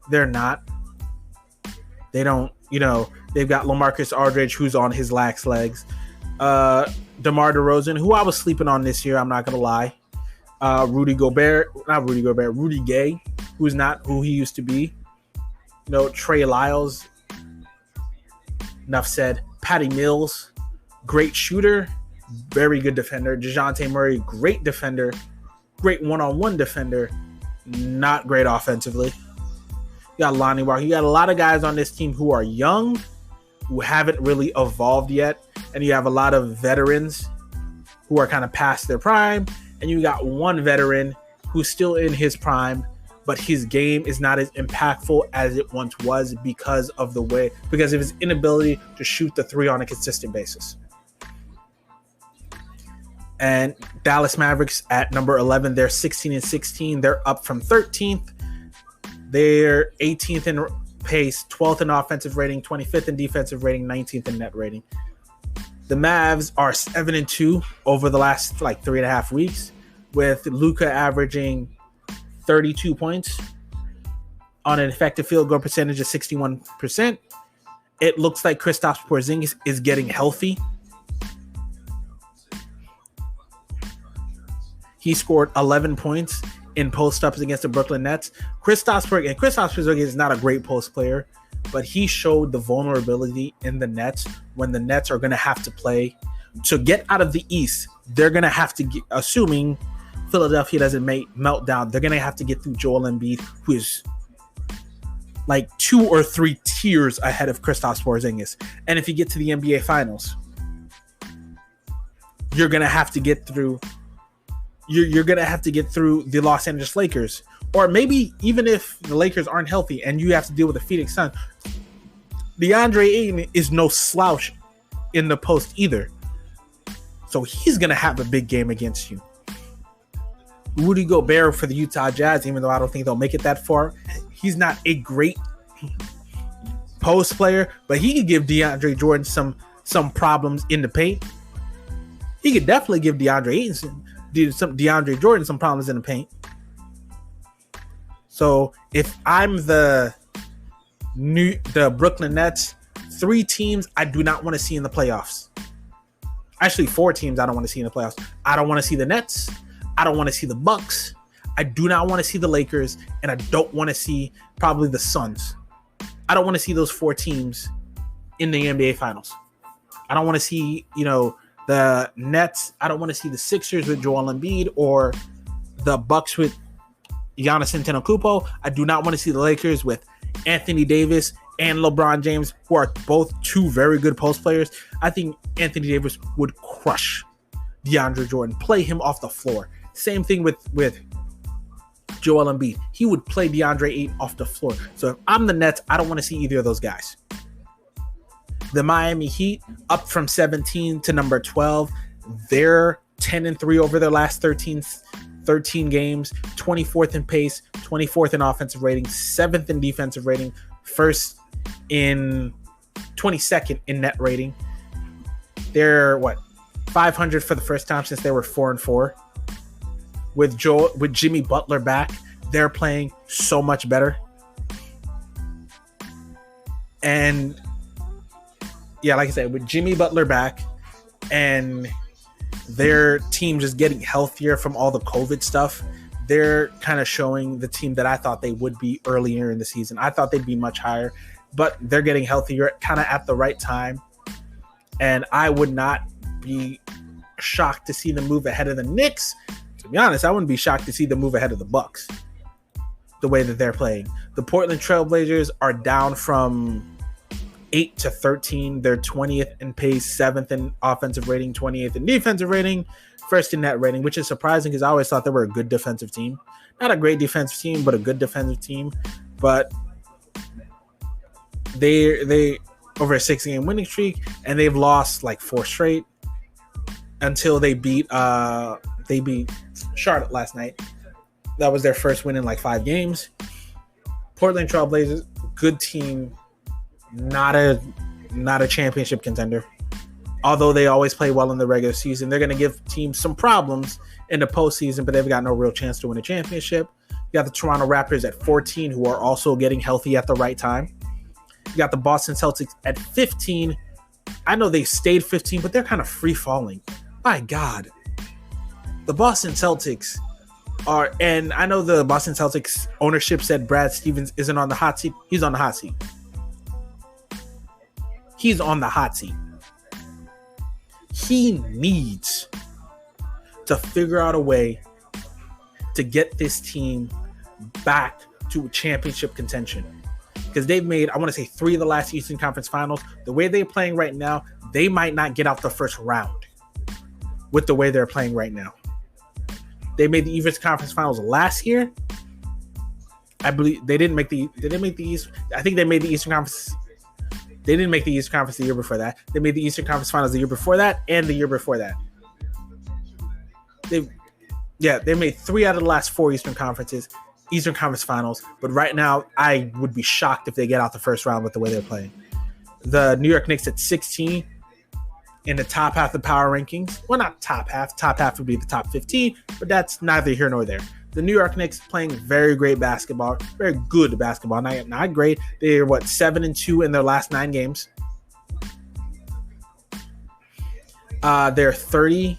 They're not. They don't, they've got LaMarcus Aldridge, who's on his lax legs. DeMar DeRozan, who I was sleeping on this year, I'm not going to lie. Rudy Gay, who's not who he used to be. Trey Lyles. Enough said. Patty Mills, great shooter, very good defender. DeJounte Murray, great defender, great one-on-one defender, not great offensively. You got Lonnie Walker. You got a lot of guys on this team who are young, who haven't really evolved yet, and you have a lot of veterans who are kind of past their prime, and you got one veteran who's still in his prime, but his game is not as impactful as it once was because of his inability to shoot the 3 on a consistent basis. And Dallas Mavericks at number 11, they're 16-16. They're up from 13th. They're 18th in pace, 12th in offensive rating, 25th in defensive rating, 19th in net rating. The Mavs are 7-2 over the last 3.5 weeks, with Luka averaging 32 points on an effective field goal percentage of 61%. It looks like Kristaps Porzingis is getting healthy. He scored 11 points in post-ups against the Brooklyn Nets. Kristaps Porzingis is not a great post player, but he showed the vulnerability in the Nets when the Nets are going to have to play. To get out of the East, they're going to have to, assuming Philadelphia doesn't melt down, they're going to have to get through Joel Embiid, who is 2 or 3 tiers ahead of Kristaps Porzingis. And if you get to the NBA Finals, you're going to have to get through the Los Angeles Lakers. Or maybe even if the Lakers aren't healthy and you have to deal with the Phoenix Suns, DeAndre Ayton is no slouch in the post either. So he's going to have a big game against you. Rudy Gobert for the Utah Jazz, even though I don't think they'll make it that far. He's not a great post player, but he could give DeAndre Jordan some problems in the paint. He could definitely give DeAndre Jordan some problems in the paint. So if I'm the Brooklyn Nets, 3 teams I do not want to see in the playoffs. Actually, 4 teams I don't want to see in the playoffs. I don't want to see the Nets. I don't want to see the Bucks. I do not want to see the Lakers, and I don't want to see probably the Suns. I don't want to see those 4 teams in the NBA Finals. I don't want to see, the Nets. I don't want to see the Sixers with Joel Embiid or the Bucks with Giannis Antetokounmpo. I do not want to see the Lakers with Anthony Davis and LeBron James, who are both 2 very good post players. I think Anthony Davis would crush DeAndre Jordan, play him off the floor. Same thing with Joel Embiid. He would play DeAndre Ayton off the floor. So if I'm the Nets, I don't want to see either of those guys. The Miami Heat, up from 17 to number 12. They're 10-3 over their last 13 games. 24th in pace, 24th in offensive rating, 7th in defensive rating, first in 22nd in net rating. They're 500 for the first time since they were 4-4. With Jimmy Butler back, they're playing so much better. And yeah, like I said, with Jimmy Butler back and their team just getting healthier from all the COVID stuff, they're kind of showing the team that I thought they would be earlier in the season. I thought they'd be much higher, but they're getting healthier kind of at the right time. And I would not be shocked to see them move ahead of the Knicks. To be honest, I wouldn't be shocked to see them move ahead of the Bucks the way that they're playing. The Portland Trailblazers are down from 8 to 13. They're 20th in pace, 7th in offensive rating, 28th in defensive rating, 1st in net rating, which is surprising because I always thought they were a good defensive team. Not a great defensive team, but a good defensive team. But they over a 6-game winning streak, and they've lost like 4 straight until they beat Charlotte last night. That was their first win in like 5 games. Portland Trailblazers, good team, not a championship contender. Although they always play well in the regular season, they're going to give teams some problems in the postseason, but they've got no real chance to win a championship. You got the Toronto Raptors at 14, who are also getting healthy at the right time. You got the Boston Celtics at 15. I know they stayed 15, but they're kind of free falling. My God. The Boston Celtics are, and I know the Boston Celtics ownership said Brad Stevens isn't on the hot seat. He's on the hot seat. He's on the hot seat. He needs to figure out a way to get this team back to championship contention. Because they've made, I want to say, 3 of the last Eastern Conference Finals. The way they're playing right now, they might not get out the first round with the way they're playing right now. They made the Eastern Conference Finals last year. I believe they didn't make the. Did they make the East? I think they made the Eastern Conference. They didn't make the Eastern Conference the year before that. They made the Eastern Conference Finals the year before that and the year before that. They made 3 out of the last 4 Eastern Conference Finals. But right now, I would be shocked if they get out the first round with the way they're playing. The New York Knicks at 16 in the top half of the power rankings. Well, not top half. Top half would be the top 15, but that's neither here nor there. The New York Knicks playing very great basketball, very good basketball. Not great. They're 7-2 in their last 9 games. They're 30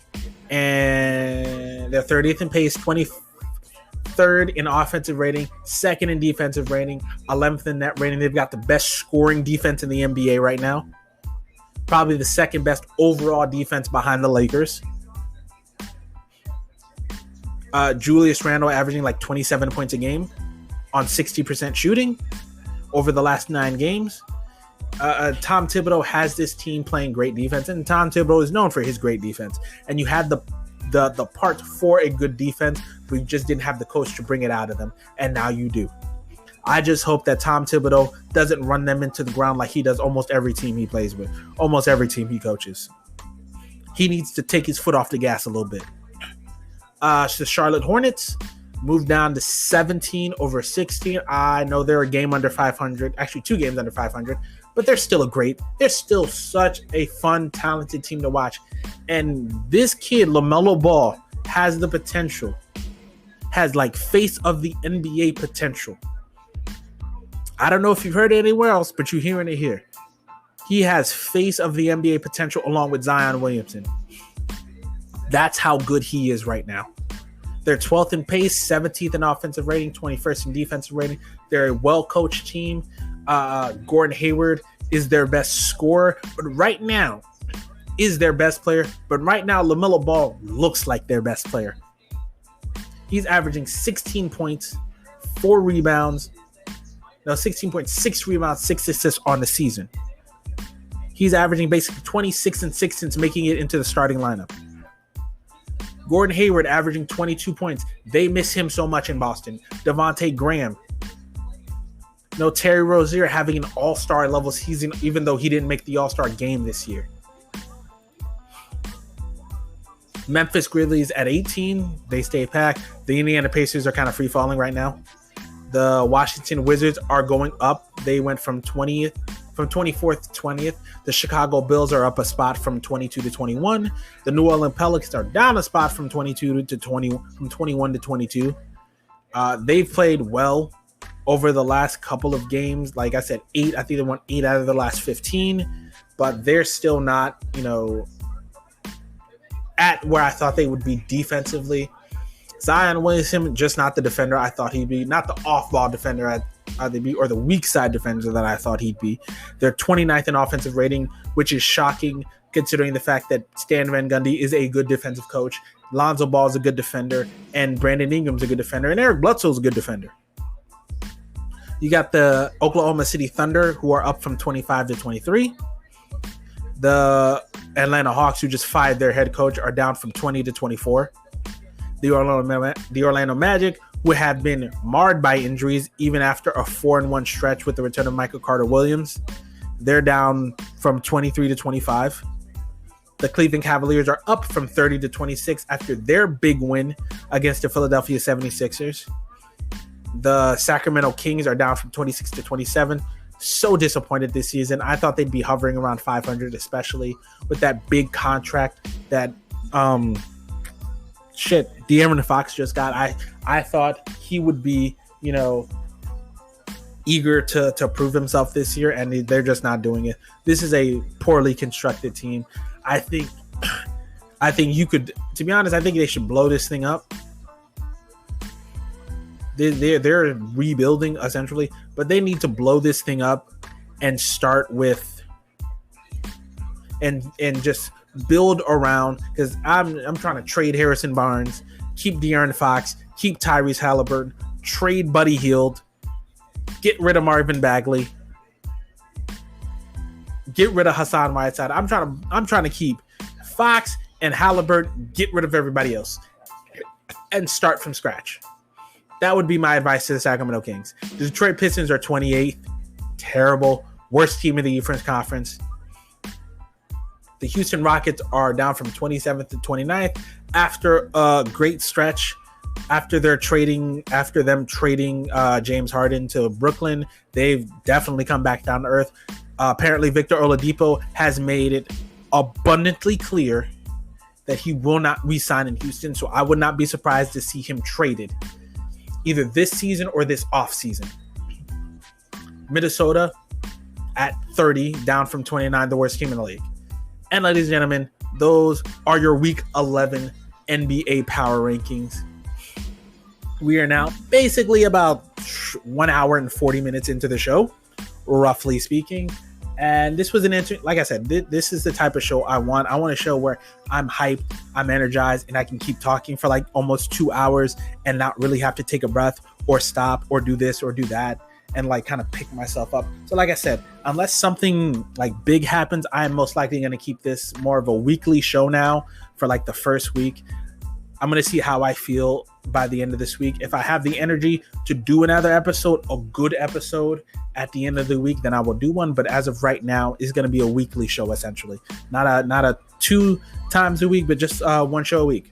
and they're 30th in pace, 23rd in offensive rating, 2nd in defensive rating, 11th in net rating. They've got the best scoring defense in the NBA right now. Probably the 2nd best overall defense behind the Lakers. Julius Randle averaging like 27 points a game on 60% shooting over the last 9 games. Tom Thibodeau has this team playing great defense, and Tom Thibodeau is known for his great defense. And you had the parts for a good defense, but you just didn't have the coach to bring it out of them, and now you do. I just hope that Tom Thibodeau doesn't run them into the ground like he does almost every team he plays with, almost every team he coaches. He needs to take his foot off the gas a little bit. The Charlotte Hornets moved down to 17 over 16. I know they're a game under 500, actually 2 games under 500, but they're still such a fun, talented team to watch. And this kid, LaMelo Ball, has the potential, has like face of the NBA potential. I don't know if you've heard it anywhere else, but you're hearing it here. He has face of the NBA potential along with Zion Williamson. That's how good he is right now. They're 12th in pace, 17th in offensive rating, 21st in defensive rating. They're a well-coached team. Gordon Hayward is their best scorer, but right now is their best player. But right now, LaMelo Ball looks like their best player. He's averaging 16 points, 4 rebounds. No, 16.6 rebounds, 6 assists on the season. He's averaging basically 26 and 6 since making it into the starting lineup. Gordon Hayward averaging 22 points. They miss him so much in Boston. Devontae Graham. No, Terry Rozier having an all-star level season, even though he didn't make the all-star game this year. Memphis Grizzlies at 18. They stay packed. The Indiana Pacers are kind of free-falling right now. The Washington Wizards are going up. They went from 24th to 20th. The Chicago Bulls are up a spot from 22 to 21. The New Orleans Pelicans are down a spot from 21 to 22. They've played well over the last couple of games. Like I said, I think they won 8 out of the last 15, but they're still not, at where I thought they would be defensively. Zion Williamson, just not the defender I thought he'd be, not the off-ball defender or the weak side defender that I thought he'd be. They're 29th in offensive rating, which is shocking considering the fact that Stan Van Gundy is a good defensive coach, Lonzo Ball is a good defender, and Brandon Ingram's a good defender, and Eric Bledsoe's a good defender. You got the Oklahoma City Thunder, who are up from 25 to 23. The Atlanta Hawks, who just fired their head coach, are down from 20 to 24. The Orlando Magic, who have been marred by injuries even after a 4-1 stretch with the return of Michael Carter-Williams, they're down from 23 to 25. The Cleveland Cavaliers are up from 30 to 26 after their big win against the Philadelphia 76ers. The Sacramento Kings are down from 26 to 27. So disappointed this season. I thought they'd be hovering around 500, especially with that big contract that De'Aaron Fox just got. I thought he would be, eager to prove himself this year, and they're just not doing it. This is a poorly constructed team. I think you could, to be honest, I think they should blow this thing up. They're rebuilding essentially, but they need to blow this thing up and start with and just build around, because I'm trying to trade Harrison Barnes, keep De'Aaron Fox, keep Tyrese Halliburton, trade Buddy Hield, get rid of Marvin Bagley, get rid of Hassan Whiteside. I'm trying to keep Fox and Halliburton, get rid of everybody else, and start from scratch. That would be my advice to the Sacramento Kings. The Detroit Pistons are 28th. Terrible. Worst team in the Eastern Conference. The Houston Rockets are down from 27th to 29th after a great stretch. After them trading James Harden to Brooklyn, they've definitely come back down to earth. Apparently, Victor Oladipo has made it abundantly clear that he will not re-sign in Houston, so I would not be surprised to see him traded either this season or this offseason. Minnesota at 30, down from 29, the worst team in the league. And ladies and gentlemen, those are your Week 11 NBA Power Rankings. We are now basically about 1 hour and 40 minutes into the show, roughly speaking. And this was like I said, this is the type of show I want. I want a show where I'm hyped, I'm energized, and I can keep talking for like almost 2 hours and not really have to take a breath or stop or do this or do that and like kind of pick myself up. So like I said, unless something like big happens, I'm most likely going to keep this more of a weekly show now for like the first week. I'm going to see how I feel by the end of this week. If I have the energy to do another episode, a good episode at the end of the week, then I will do one. But as of right now, it's going to be a weekly show, essentially. Not a 2 times a week, but just one show a week.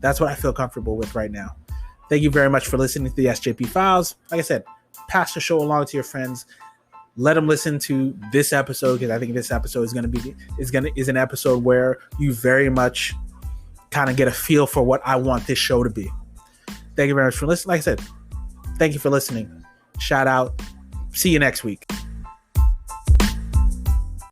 That's what I feel comfortable with right now. Thank you very much for listening to the SJP Files. Like I said, pass the show along to your friends. Let them listen to this episode, because I think this episode is an episode where you very much kind of get a feel for what I want this show to be. Thank you very much for listening. Like I said, thank you for listening. Shout out. See you next week.